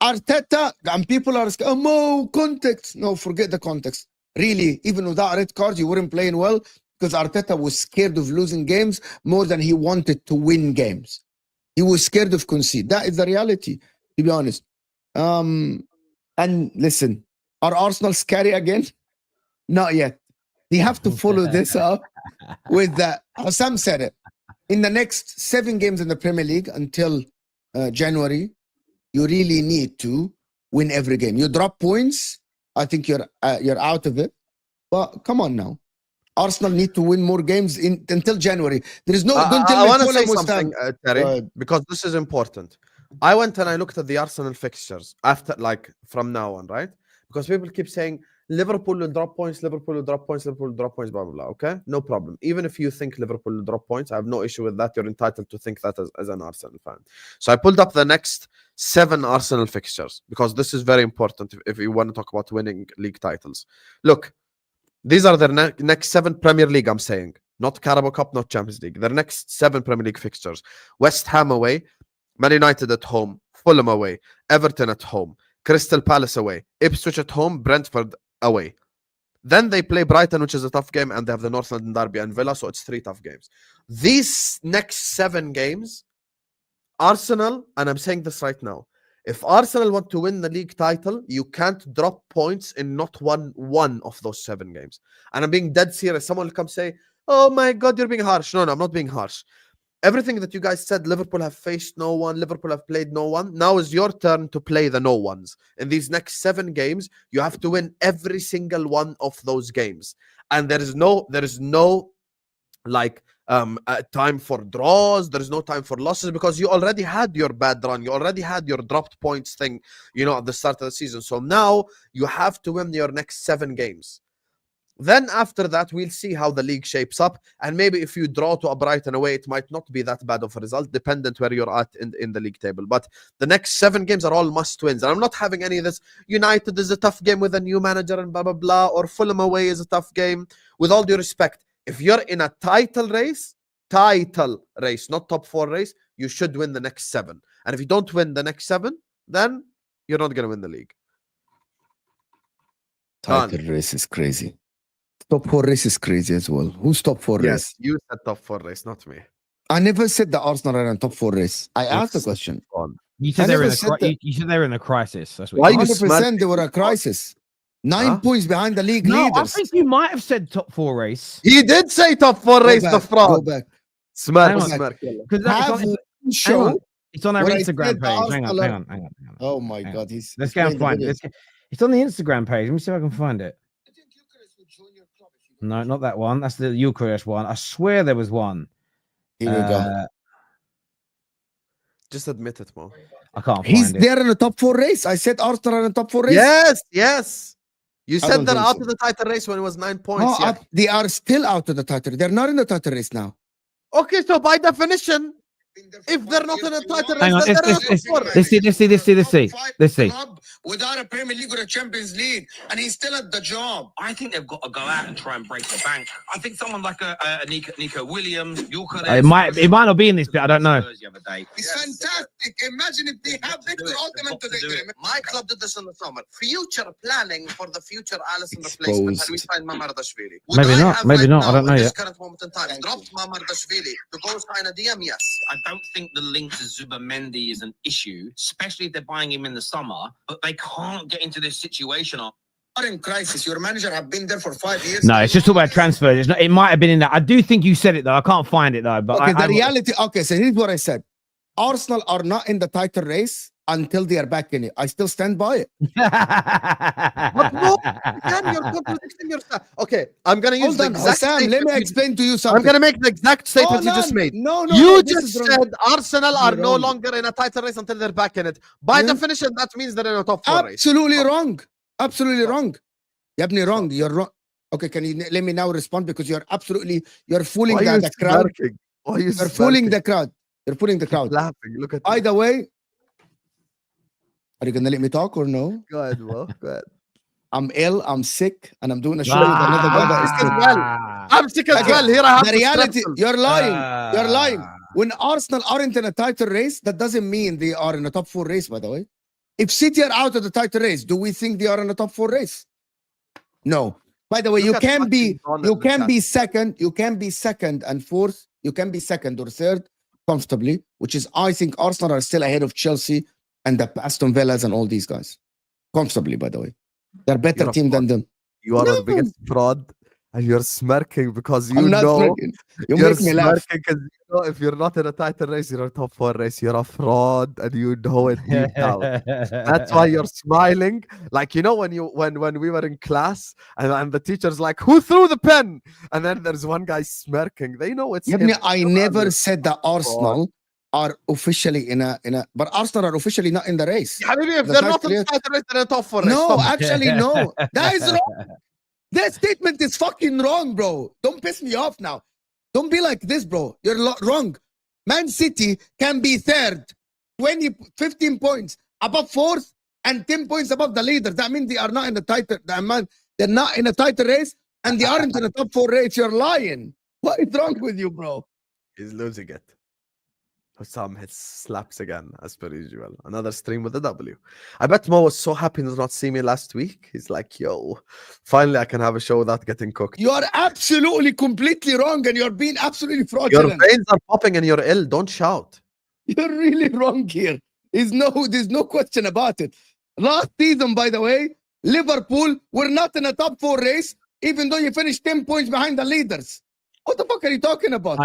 Arteta, and people are saying, oh, context. No, forget the context. Really, even without red cards, you weren't playing well because Arteta was scared of losing games more than he wanted to win games. He was scared of concede. That is the reality, to be honest. And listen, are Arsenal scary again? Not yet. They have to follow this up with that. Husam said it. In the next 7 games in the Premier League until January, you really need to win every game. You drop points, I think you're out of it. But come on now. Arsenal need to win more games until January. There is no. I want to say something, Terry, because this is important. I went and I looked at the Arsenal fixtures after, like, from now on, right? Because people keep saying Liverpool will drop points, Liverpool will drop points, Liverpool will drop points, blah, blah, blah. Okay? No problem. Even if you think Liverpool will drop points, I have no issue with that. You're entitled to think that as an Arsenal fan. So I pulled up the next 7 Arsenal fixtures because this is very important if you want to talk about winning league titles. Look, these are their next 7 Premier League, I'm saying. Not Carabao Cup, not Champions League. Their next 7 Premier League fixtures. West Ham away, Man United at home, Fulham away, Everton at home, Crystal Palace away, Ipswich at home, Brentford away. Then they play Brighton, which is a tough game, and they have the North London Derby and Villa, so it's 3 tough games. These next 7 games, Arsenal, and I'm saying this right now, if Arsenal want to win the league title, you can't drop points in not one of those 7 games. And I'm being dead serious. Someone will come say, oh my God, you're being harsh. No, I'm not being harsh. Everything that you guys said, Liverpool have faced no one, Liverpool have played no one. Now is your turn to play the no ones. In these next 7 games, you have to win every single one of those games. And there is no like time for draws. There is no time for losses because you already had your bad run. You already had your dropped points thing, at the start of the season. So now you have to win your next 7 games. Then after that, we'll see how the league shapes up. And maybe if you draw to a Brighton away, it might not be that bad of a result, dependent where you're at in the league table. But the next 7 games are all must-wins. And I'm not having any of this, United is a tough game with a new manager and blah, blah, blah, or Fulham away is a tough game. With all due respect, if you're in a title race, not top 4 race, you should win the next 7. And if you don't win the next 7, then you're not going to win the league. Title race is crazy. Top 4 race is crazy as well. Who's top 4 race? Yes, you said top 4 race, not me. I never said that Arsenal are in top 4 race. I asked the question. You said they were in a crisis. That's what Why you 100% they were a crisis. 9 points behind the league leaders. I think you might have said top 4 race. He did say top 4 race, the fraud. Go back. Smirk. It's on our Instagram page. Hang on. Oh my God. Let's go and find it. It's on the Instagram page. Let me see if I can find it. No, not that one. That's the Eucharist one. I swear there was one. Here we go. Just admit it, Mo. I can't find He's it. there in the top 4 race. I said Arsenal are in the top 4 race. Yes. You said they're out of the title race when it was 9 points. No, they are still out of the title. They're not in the title race now. Okay, so by definition, if they're not in a title race, hang on, let's see. Without a Premier League or a Champions League, and he's still at the job. I think they've got to go out and try and break the bank. I think someone like a Nico Williams, it might not be in this bit. I don't know. It's fantastic. Imagine if they have Victor Osimhen today. My club did this in the summer. Future planning for the future Alisson replacement, and we signed Mamardashvili. Maybe not. I don't know yet. At this current moment in time, dropped Mamardashvili to go sign a DM. Yes. I don't think the link to Zubimendi is an issue, especially if they're buying him in the summer, but they can't get into this situation. Are in crisis. Your manager have been there for 5 years. No, it's just all about transfers. It might have been in that. I do think you said it though. I can't find it though. But the reality. Okay, so here's what I said. Arsenal are not in the title race until they are back in it. I still stand by it. But no, you're contradicting yourself. Okay, I'm gonna use the exact statement. Let me explain to you something. I'm gonna make the exact statement you just made. No, you just said Arsenal are no longer in a title race until they're back in it. By definition, that means they're in a top 4 race. Absolutely wrong. Absolutely wrong. You're wrong. You're wrong. Okay, can you let me now respond because you're fooling the crowd. You're fooling the crowd. You're fooling the crowd. Laughing. Look at. Either way. Are you gonna let me talk or no? Go ahead, Mo. Go ahead. I'm ill, I'm sick, and I'm doing a show with another guy that is sick. I'm sick as well. Here I have the reality. You're lying. You're lying. When Arsenal aren't in a title race, that doesn't mean they are in a top 4 race, by the way. If City are out of the title race, do we think they are in the top 4 race? No. By the way, you can be second and fourth. You can be second or third comfortably, which is, I think Arsenal are still ahead of Chelsea and the Aston Villas and all these guys. Comfortably, by the way. They're a better team than them. You are the biggest fraud, and you're smirking because you I'm not know smirking. You make me laugh. because you know if you're not in a title race, you're in a top 4 race. You're a fraud, and you know it deep down. That's why you're smiling. Like, you know, when we were in class and the teacher's like, "Who threw the pen?" And then there's one guy smirking. They know it's him. I never said that Arsenal are officially in a but Arsenal are officially not in the race. If they're not in the title race, they're in the top 4 race. No, actually, no. That is wrong. That statement is fucking wrong, bro. Don't piss me off now. Don't be like this, bro. You're wrong. Man City can be third, 15 points above fourth, and 10 points above the leaders. That means they are not in the title. They're not in a title race, and they aren't in the top 4 race. You're lying. What is wrong with you, bro? He's losing it. Husam hits slaps again, as per usual. Another stream with a W. I bet Mo was so happy to not see me last week. He's like, yo, finally I can have a show without getting cooked. You are absolutely, completely wrong, and you're being absolutely fraudulent. Your veins are popping and you're ill. Don't shout. You're really wrong here. There's no question about it. Last season, by the way, Liverpool were not in a top 4 race, even though you finished 10 points behind the leaders. What the fuck are you talking about?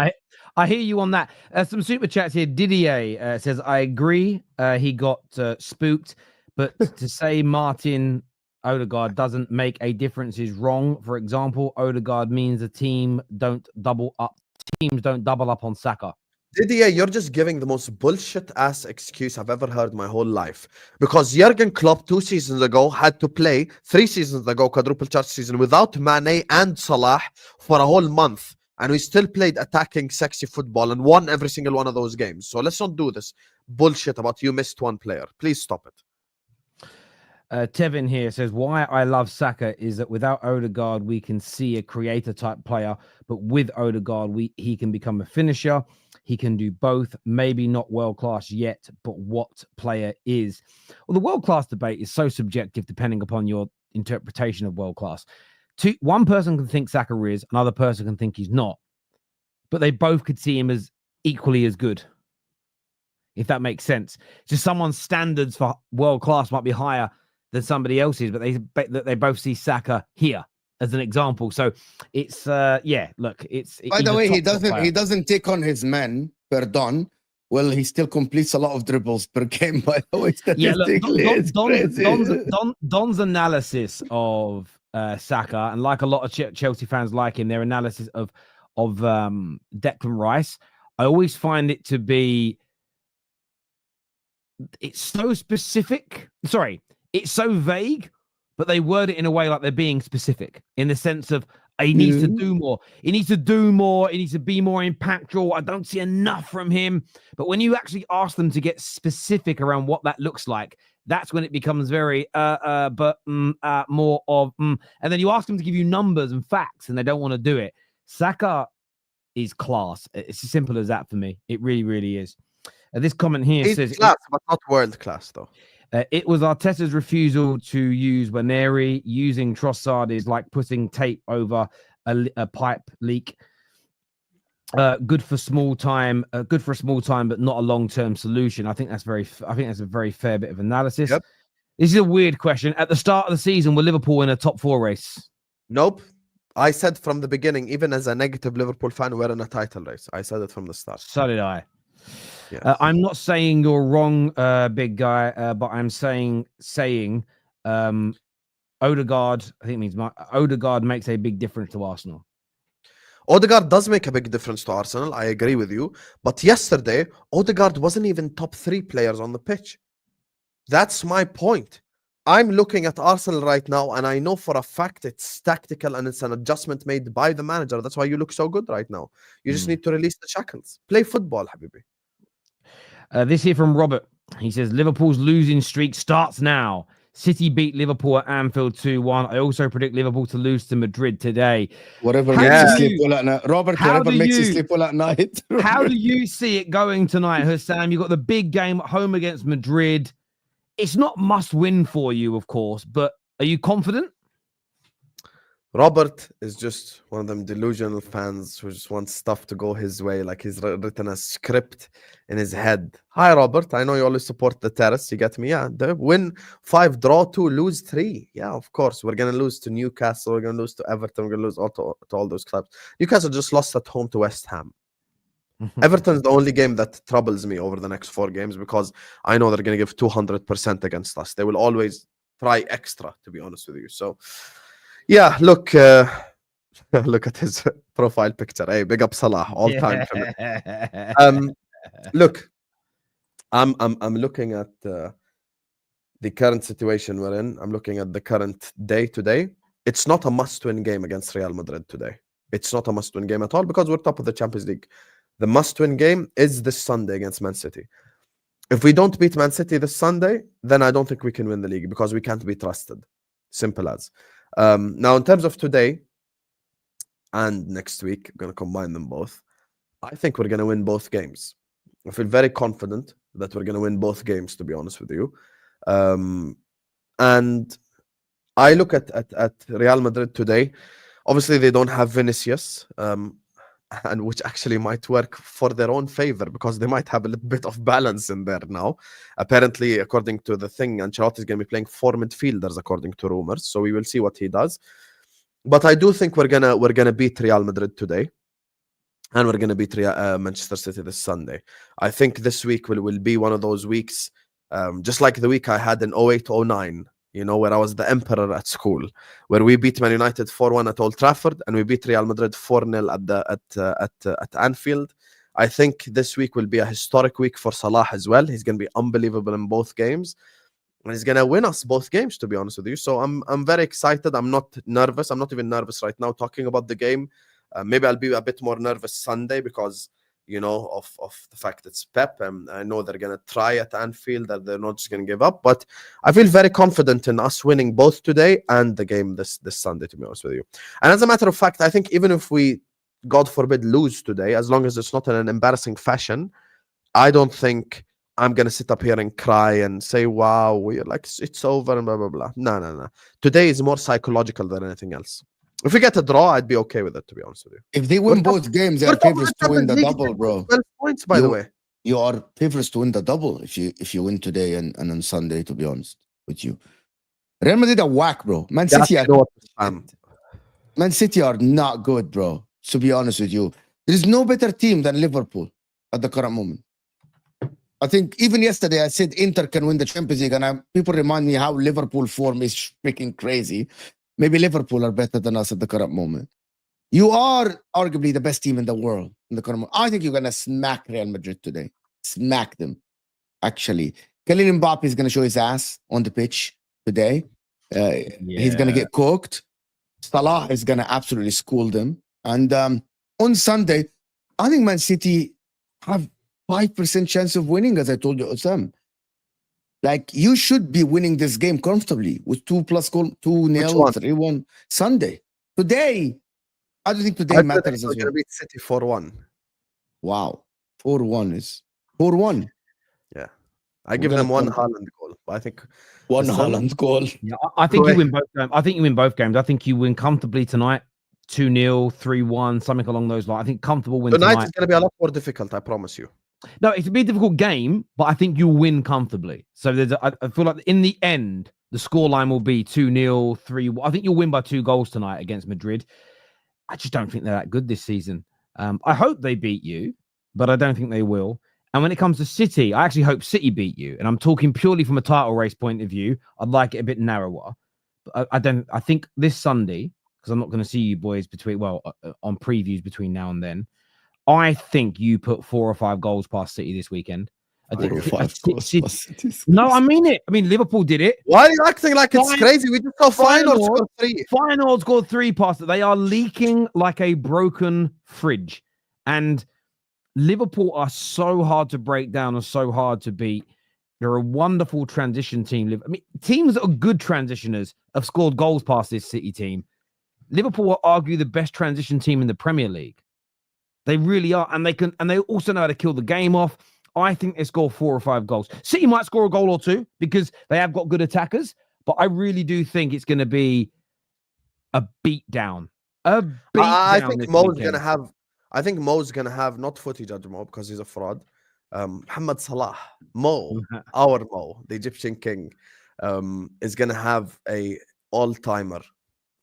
I hear you on that. Some super chats here. Didier says, I agree. He got spooked, but to say Martin Odegaard doesn't make a difference is wrong. For example, Odegaard means teams don't double up on Saka. Didier, you're just giving the most bullshit ass excuse I've ever heard my whole life. Because Jurgen Klopp 2 seasons ago had to play 3 seasons ago, quadruple charge season, without Mane and Salah for a whole month. And we still played attacking, sexy football and won every single one of those games. So let's not do this bullshit about you missed one player. Please stop it. Tevin here says, why I love Saka is that without Odegaard, we can see a creator type player. But with Odegaard, he can become a finisher. He can do both. Maybe not world-class yet, but what player is? Well, the world-class debate is so subjective depending upon your interpretation of world-class. One person can think Saka is, another person can think he's not, but they both could see him as equally as good, if that makes sense. Just someone's standards for world class might be higher than somebody else's, but they both see Saka here as an example. So it's look, it's by the way, he doesn't take on his men per Don. Well, he still completes a lot of dribbles per game, by the way. Yeah, look, Don's analysis of Saka, and like a lot of Chelsea fans like him, their analysis of Declan Rice, I always find it to be, it's so specific. Sorry, it's so vague, but they word it in a way like they're being specific in the sense of he needs to do more. He needs to do more. He needs to be more impactful. I don't see enough from him. But when you actually ask them to get specific around what that looks like, that's when it becomes very, more of, and then you ask them to give you numbers and facts, and they don't want to do it. Saka is class. It's as simple as that for me. It really, really is. This comment here says, class, but not world class, though. It was Arteta's refusal to use Waneri. Using Trossard is like putting tape over a pipe leak. Good for a small time, but not a long-term solution. I think that's a very fair bit of analysis. Yep. This is a weird question. At the start of the season, were Liverpool in a top 4 race? Nope. I said from the beginning, even as a negative Liverpool fan, we're in a title race. I said it from the start. So did I. Yes. I'm not saying you're wrong, big guy, but I'm saying Odegaard, I think it means Odegaard makes a big difference to Arsenal. Odegaard does make a big difference to Arsenal. I agree with you. But yesterday, Odegaard wasn't even top 3 players on the pitch. That's my point. I'm looking at Arsenal right now, and I know for a fact it's tactical and it's an adjustment made by the manager. That's why you look so good right now. You just need to release the shackles. Play football, Habibi. This here from Robert. He says, Liverpool's losing streak starts now. City beat Liverpool at Anfield 2-1. I also predict Liverpool to lose to Madrid today. Whatever makes you sleep well at night. Robert, whatever makes you sleep well at night. How do you see it going tonight, Husam? You've got the big game at home against Madrid. It's not must win for you, of course, but are you confident? Robert is just one of them delusional fans who just wants stuff to go his way, like he's written a script in his head. Hi, Robert. I know you always support the Terrace. You get me? Yeah. They win 5, draw 2, lose 3. Yeah, of course. We're going to lose to Newcastle. We're going to lose to Everton. We're going to lose to all those clubs. Newcastle just lost at home to West Ham. Everton's the only game that troubles me over the next 4 games because I know they're going to give 200% against us. They will always try extra, to be honest with you. So, yeah, look at his profile picture. Hey, big up Salah, all time. Look, I'm looking at the current situation we're in. I'm looking at the current day today. It's not a must-win game against Real Madrid today. It's not a must-win game at all because we're top of the Champions League. The must-win game is this Sunday against Man City. If we don't beat Man City this Sunday, then I don't think we can win the league because we can't be trusted. Simple as. Now, in terms of today and next week, I'm going to combine them both. I think we're going to win both games. I feel very confident that we're going to win both games, to be honest with you. And I look at Real Madrid today. Obviously, they don't have Vinicius, and which actually might work for their own favor because they might have a little bit of balance in there now. Apparently, according to the thing, Ancelotti is going to be playing 4 midfielders, according to rumors. So we will see what he does. But I do think we're gonna beat Real Madrid today, and we're gonna beat Manchester City this Sunday. I think this week will be one of those weeks, just like the week I had in 08-09. You know, where I was the emperor at school, where we beat Man United 4-1 at Old Trafford, and we beat Real Madrid 4-0 at Anfield. I think this week will be a historic week for Salah as well. He's going to be unbelievable in both games, and he's going to win us both games, to be honest with you. So I'm very excited. I'm not nervous. I'm not even nervous right now talking about the game. Maybe I'll be a bit more nervous Sunday because, you know, of the fact it's Pep, and I know they're going to try at Anfield, that they're not just going to give up. But I feel very confident in us winning both today and the game this Sunday, to be honest with you. And as a matter of fact, I think even if we, God forbid, lose today, as long as it's not in an embarrassing fashion, I don't think I'm going to sit up here and cry and say, wow, we're like, it's over and blah, blah, blah. No. Today is more psychological than anything else. If we get a draw, I'd be okay with it, to be honest with you. If they win both games, they're favorites to win the double, bro. 12 points, by the way. You are favorites to win the double if you win today and on Sunday, to be honest with you. Real Madrid are whack, bro. Man City are not good, bro. To be honest with you. There is no better team than Liverpool at the current moment. I think even yesterday I said Inter can win the Champions League, and people remind me how Liverpool form is freaking crazy. Maybe Liverpool are better than us at the current moment. You are arguably the best team in the world in the current moment. I think you're going to smack Real Madrid today. Smack them, actually. Kylian Mbappe is going to show his ass on the pitch today. He's going to get cooked. Salah is going to absolutely school them. And on Sunday, I think Man City have 5% chance of winning, as I told you, Husam. Like, you should be winning this game comfortably with 2+ goal, 2-0, 3-1 Sunday. Today, I don't think today matters as well. We're going to beat City 4-1. Wow. 4-1 is 4-1. Yeah. I give them one Haaland goal. I think one Haaland goal. Yeah, I think you win both games. I think you win both games. I think you win comfortably tonight. 2-0, 3-1, something along those lines. I think comfortable win tonight. Is going to be a lot more difficult, I promise you. No, it's a bit difficult game, but I think you'll win comfortably. So I feel like in the end, the scoreline will be 2-0, 3-1. I think you'll win by 2 goals tonight against Madrid. I just don't think they're that good this season. I hope they beat you, but I don't think they will. And when it comes to City, I actually hope City beat you. And I'm talking purely from a title race point of view. I'd like it a bit narrower. But I think this Sunday, because I'm not going to see you boys on previews between now and then, I think you put 4 or 5 goals past City this weekend. I think 4 or 5 goals past City. No, I mean it. I mean, Liverpool did it. Why are you acting like it's crazy? We just saw Feyenoord score 3. Feyenoord scored 3 past it. They are leaking like a broken fridge. And Liverpool are so hard to break down and so hard to beat. They're a wonderful transition team. I mean, teams that are good transitioners have scored goals past this City team. Liverpool are arguably the best transition team in the Premier League. They really are, and they also know how to kill the game off. I think they score 4 or 5 goals. City might score a goal or two because they have got good attackers, but I really do think it's going to be a beatdown. I think Mo's gonna have. I think Mo's gonna have not footy judge Mo because he's a fraud. Mohamed Salah, Mo, our Mo, the Egyptian king, is gonna have a all-timer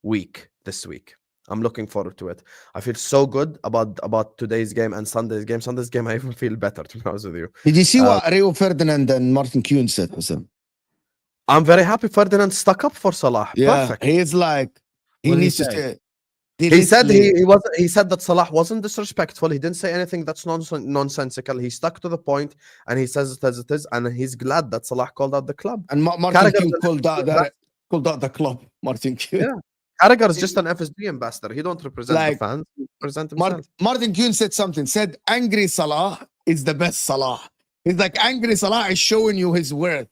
week this week. I'm looking forward to it. I feel so good about today's game and Sunday's game. Sunday's game, I even feel better, to be honest with you. Did you see what Rio Ferdinand and Martin Kuhn said, Husam? I'm very happy Ferdinand stuck up for Salah. Yeah, Perfect. he's like, he needs to stay. He said he said that Salah wasn't disrespectful. He didn't say anything that's nonsensical. He stuck to the point and he says it as it is. And he's glad that Salah called out the club. And Martin Kuhn called out the club. Martin Kuhn. Yeah. Carragher is just an FSG ambassador. He don't represent the fans. He represents himself. Martin Kuhn said something. Said angry Salah is the best Salah. He's like, angry Salah is showing you his worth.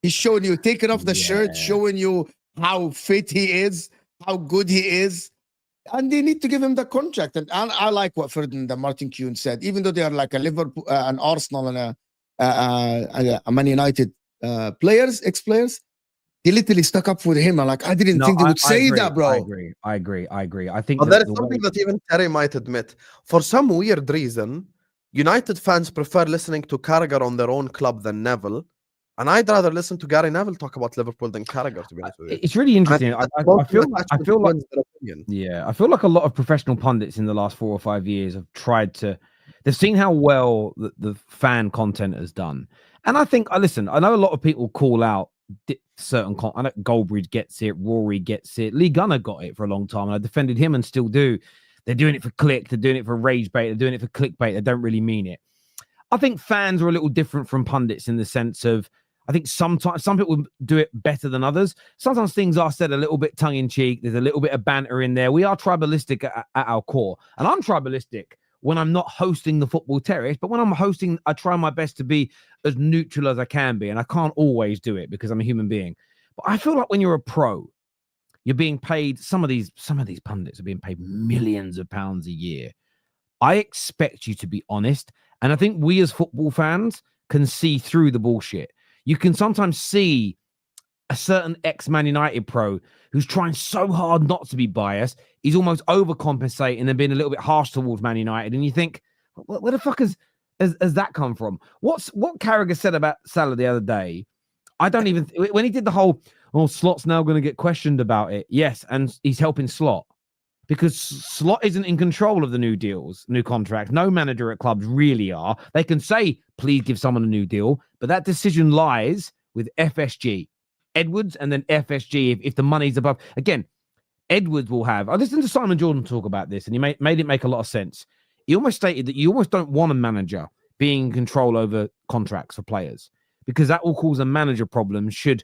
He's showing you, taking off the shirt, showing you how fit he is, how good he is. And they need to give him the contract. And I like what Ferdinand and Martin Kuhn said, even though they are like a Liverpool, an Arsenal, and a Man United ex-players, they literally stuck up for him. And like, I didn't think they would say that, bro. I agree. I think there is something that even Terry might admit. For some weird reason, United fans prefer listening to Carragher on their own club than Neville. And I'd rather listen to Gary Neville talk about Liverpool than Carragher, to be honest with you. It's really interesting. I feel like I feel like a lot of professional pundits in the last 4 or 5 years have tried to. They've seen how well the fan content has done, and I think listen. I know a lot of people call out certain. I know Goldbridge gets it, Rory gets it, Lee Gunner got it for a long time, and I defended him and still do. They're doing it for click. They're doing it for rage bait. They're doing it for clickbait. They don't really mean it. I think fans are a little different from pundits in the sense of. I think sometimes some people do it better than others. Sometimes things are said a little bit tongue-in-cheek. There's a little bit of banter in there. We are tribalistic at our core. And I'm tribalistic when I'm not hosting the Football Terrace. But when I'm hosting, I try my best to be as neutral as I can be. And I can't always do it because I'm a human being. But I feel like when you're a pro, you're being paid. Some of these pundits are being paid millions of pounds a year. I expect you to be honest. And I think we as football fans can see through the bullshit. You can sometimes see a certain ex-Man United pro who's trying so hard not to be biased. He's almost overcompensating and being a little bit harsh towards Man United. And you think, where the fuck has that come from? What Carragher said about Salah the other day, I don't even... When he did the whole, Slot's now going to get questioned about it. Yes, and he's helping Slot. Because Slot isn't in control of the new deals, new contracts. No manager at clubs really are. They can say, please give someone a new deal. But that decision lies with FSG. Edwards and then FSG if the money's above. Again, Edwards will have... I listened to Simon Jordan talk about this and he made it make a lot of sense. He almost stated that you almost don't want a manager being in control over contracts for players because that will cause a manager problem should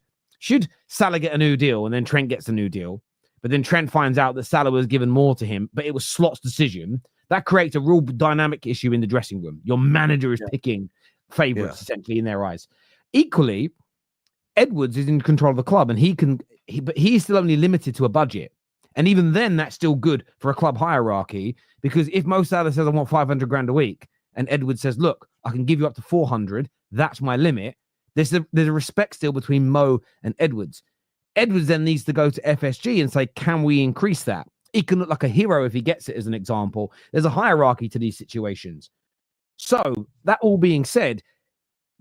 Salah get a new deal and then Trent gets a new deal. But then Trent finds out that Salah was given more to him, but it was Slot's decision. That creates a real dynamic issue in the dressing room. Your manager is picking favourites, essentially, in their eyes. Equally, Edwards is in control of the club, and but he's still only limited to a budget. And even then, that's still good for a club hierarchy, because if Mo Salah says, I want 500 grand a week, and Edwards says, look, I can give you up to 400, that's my limit. There's a respect still between Mo and Edwards. Edwards then needs to go to FSG and say, can we increase that? He can look like a hero if he gets it, as an example. There's a hierarchy to these situations. So, that all being said,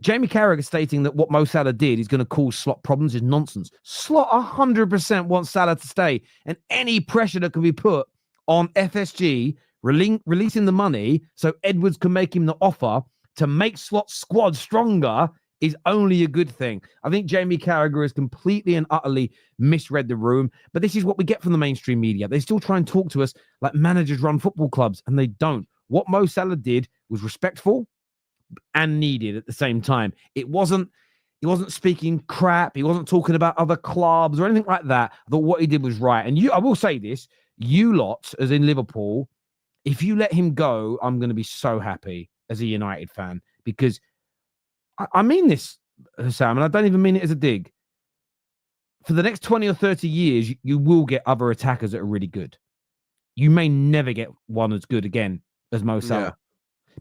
Jamie Carragher stating that what Mo Salah did is going to cause Slot problems is nonsense. Slot 100% wants Salah to stay, and any pressure that can be put on FSG releasing the money so Edwards can make him the offer to make Slot's squad stronger is only a good thing. I think Jamie Carragher has completely and utterly misread the room, but this is what we get from the mainstream media. They still try and talk to us like managers run football clubs, and they don't. What Mo Salah did was respectful and needed at the same time. He wasn't speaking crap. He wasn't talking about other clubs or anything like that. I thought what he did was right. And I will say this, you lot, as in Liverpool, if you let him go, I'm going to be so happy as a United fan, because I mean this, Husam, and I don't even mean it as a dig. For the next 20 or 30 years, you will get other attackers that are really good. You may never get one as good again as Mo Salah.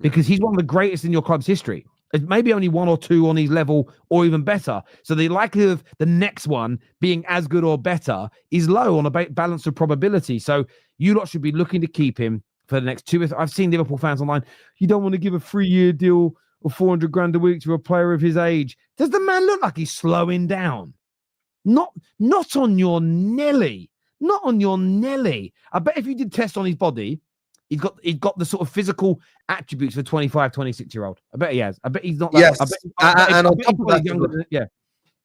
because he's one of the greatest in your club's history. It's maybe only one or two on his level or even better. So the likelihood of the next one being as good or better is low on a balance of probability. So you lot should be looking to keep him for the next 2 or I've seen Liverpool fans online. You don't want to give a 3-year deal of 400 grand a week to a player of his age. Does the man look like he's slowing down? Not on your Nelly. Not on your Nelly. I bet if you did test on his body, he's got the sort of physical attributes of a 25, 26-year-old. I bet he has. I bet he's not that. Yes. And on top of that, yeah.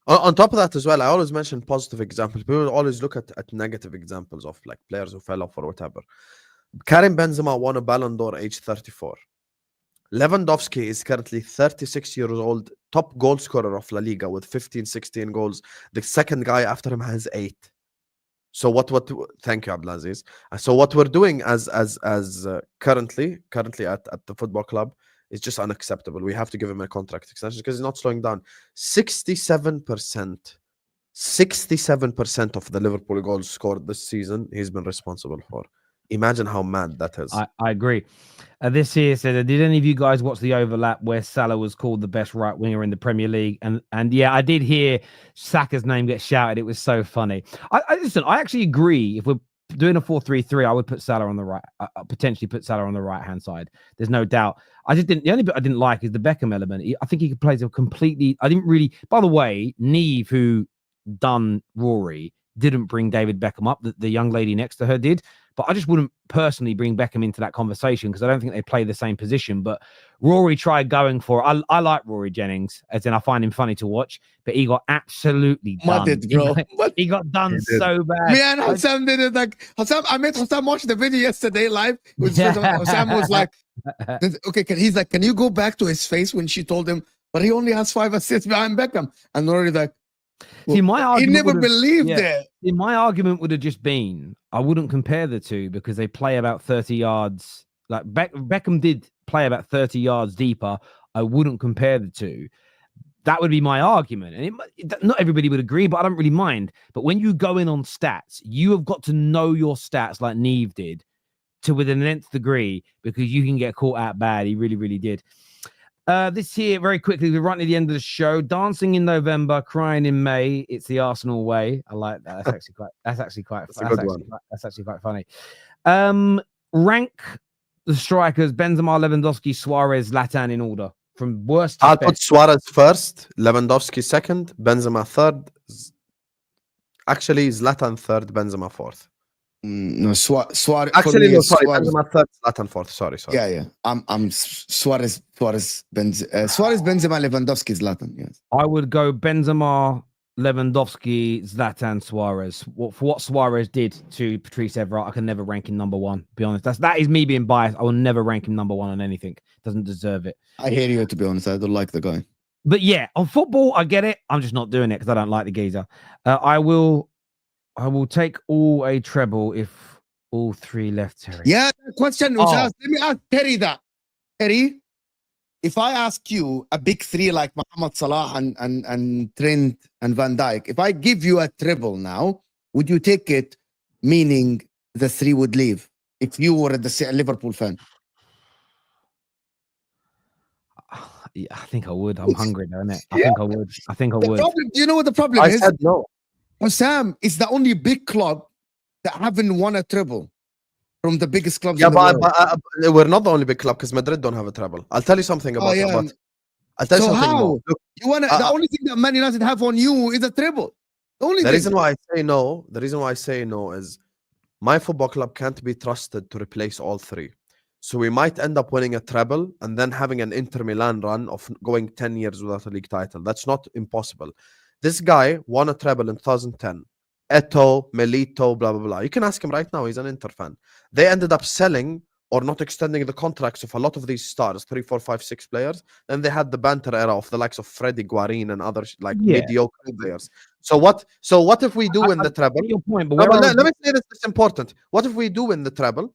On top of that as well, I always mention positive examples. People always look at negative examples of like players who fell off or whatever. Karim Benzema won a Ballon d'Or age 34. Lewandowski is currently 36 years old, top goal scorer of La Liga with 15, 16 goals. The second guy after him has 8. So thank you, Abdulaziz. So what we're doing as currently at the football club is just unacceptable. We have to give him a contract extension because he's not slowing down. 67% of the Liverpool goals scored this season, he's been responsible for. Imagine how mad that is. I agree. This here said, did any of you guys watch the overlap where Salah was called the best right winger in the Premier League? And yeah, I did hear Saka's name get shouted. It was so funny. Listen, I actually agree. If we're doing a 4-3-3, I would put Salah on the right, potentially put Salah on the right hand side. There's no doubt. The only bit I didn't like is the Beckham element. I think he could play a completely. I didn't really. By the way, Neve, who done Rory, didn't bring David Beckham up. The young lady next to her did. But I just wouldn't personally bring Beckham into that conversation because I don't think they play the same position. But Rory tried going for it. I like Rory Jennings, as in I find him funny to watch, but he got absolutely done. Bro. He got done so bad. Me and Husam did it like I made Husam watch the video yesterday live. Husam was like, okay, he's like, can you go back to his face when she told him, but he only has 5 assists behind Beckham? And Rory like, see, my argument he never believed it. See, my argument would have just been, I wouldn't compare the two because they play about 30 yards. Like Beckham did play about 30 yards deeper. I wouldn't compare the two. That would be my argument. And not everybody would agree, but I don't really mind. But when you go in on stats, you have got to know your stats like Neve did to within an nth degree because you can get caught out bad. He really, really did. This here, very quickly, we're right near the end of the show. Dancing in November, crying in May. It's the Arsenal way. I like that. That's actually quite funny. Rank the strikers: Benzema, Lewandowski, Suarez, Zlatan in order from worst to I'll best. put Suarez first, Lewandowski second, Benzema third. Actually, Zlatan third, Benzema fourth. No, Suarez. Actually, no, sorry, Suarez. Benzema third, Zlatan fourth. Sorry. Yeah. I'm Suarez, Benzema, Lewandowski, Zlatan. Yes. I would go Benzema, Lewandowski, Zlatan, Suarez. For what Suarez did to Patrice Evra, I can never rank him number one. Be honest, that is me being biased. I will never rank him number one on anything. Doesn't deserve it. I hear you. To be honest, I don't like the guy. But yeah, on football, I get it. I'm just not doing it because I don't like the geezer. I will take all a treble if all 3 left, Terry. Yeah, question. Let me ask Terry that. Terry, if I ask you a big 3 like Mohamed Salah and Trent and Van Dijk, if I give you a treble now, would you take it? Meaning the 3 would leave if you were a Liverpool fan. Yeah, I think I would. I'm hungry, don't it? I think I would. Problem, you know what the problem is? I said no. Sam is the only big club that haven't won a treble from the biggest clubs Yeah, in the world. but we're not the only big club because Madrid don't have a treble. I'll tell you something about it. But I'll tell you something more. Look, You want the only thing that Man United have on you is a treble. The reason why I say no is my football club can't be trusted to replace all 3. So we might end up winning a treble and then having an Inter Milan run of going 10 years without a league title. That's not impossible. This guy won a treble in 2010. Eto'o, Milito, blah, blah, blah. You can ask him right now. He's an Inter fan. They ended up selling or not extending the contracts of a lot of these stars, 3, 4, 5, 6 players. Then they had the banter era of the likes of Freddie Guarin and others mediocre players. So what if we do win the treble? Your point, but let me say this is important. What if we do win the treble?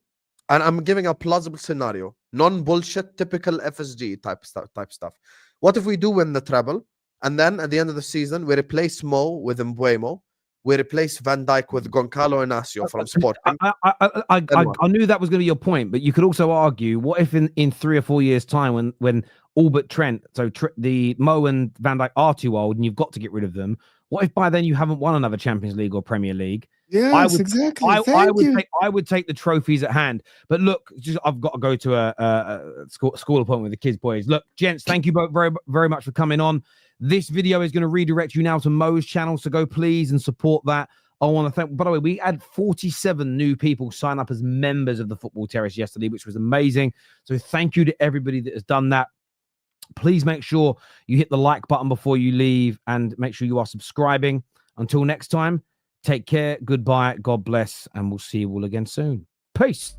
And I'm giving a plausible scenario, non-bullshit, typical FSG type stuff. What if we do win the treble, and then at the end of the season we replace Mo with Mbuemo, we replace Van Dijk with Goncalo Inacio from Sporting. I knew that was going to be your point, but you could also argue, what if in 3 or 4 years' time, when all but Trent, so the Mo and Van Dijk are too old, and you've got to get rid of them. What if by then you haven't won another Champions League or Premier League? Yes, exactly. I would take the trophies at hand. But look, I've got to go to a school appointment with the kids, boys. Look, gents, thank you both very, very much for coming on. This video is going to redirect you now to Mo's channel, so go please and support that. I want to thank, by the way, we had 47 new people sign up as members of the Football Terrace yesterday, which was amazing. So thank you to everybody that has done that. Please make sure you hit the like button before you leave and make sure you are subscribing. Until next time, take care, goodbye, God bless, and we'll see you all again soon. Peace.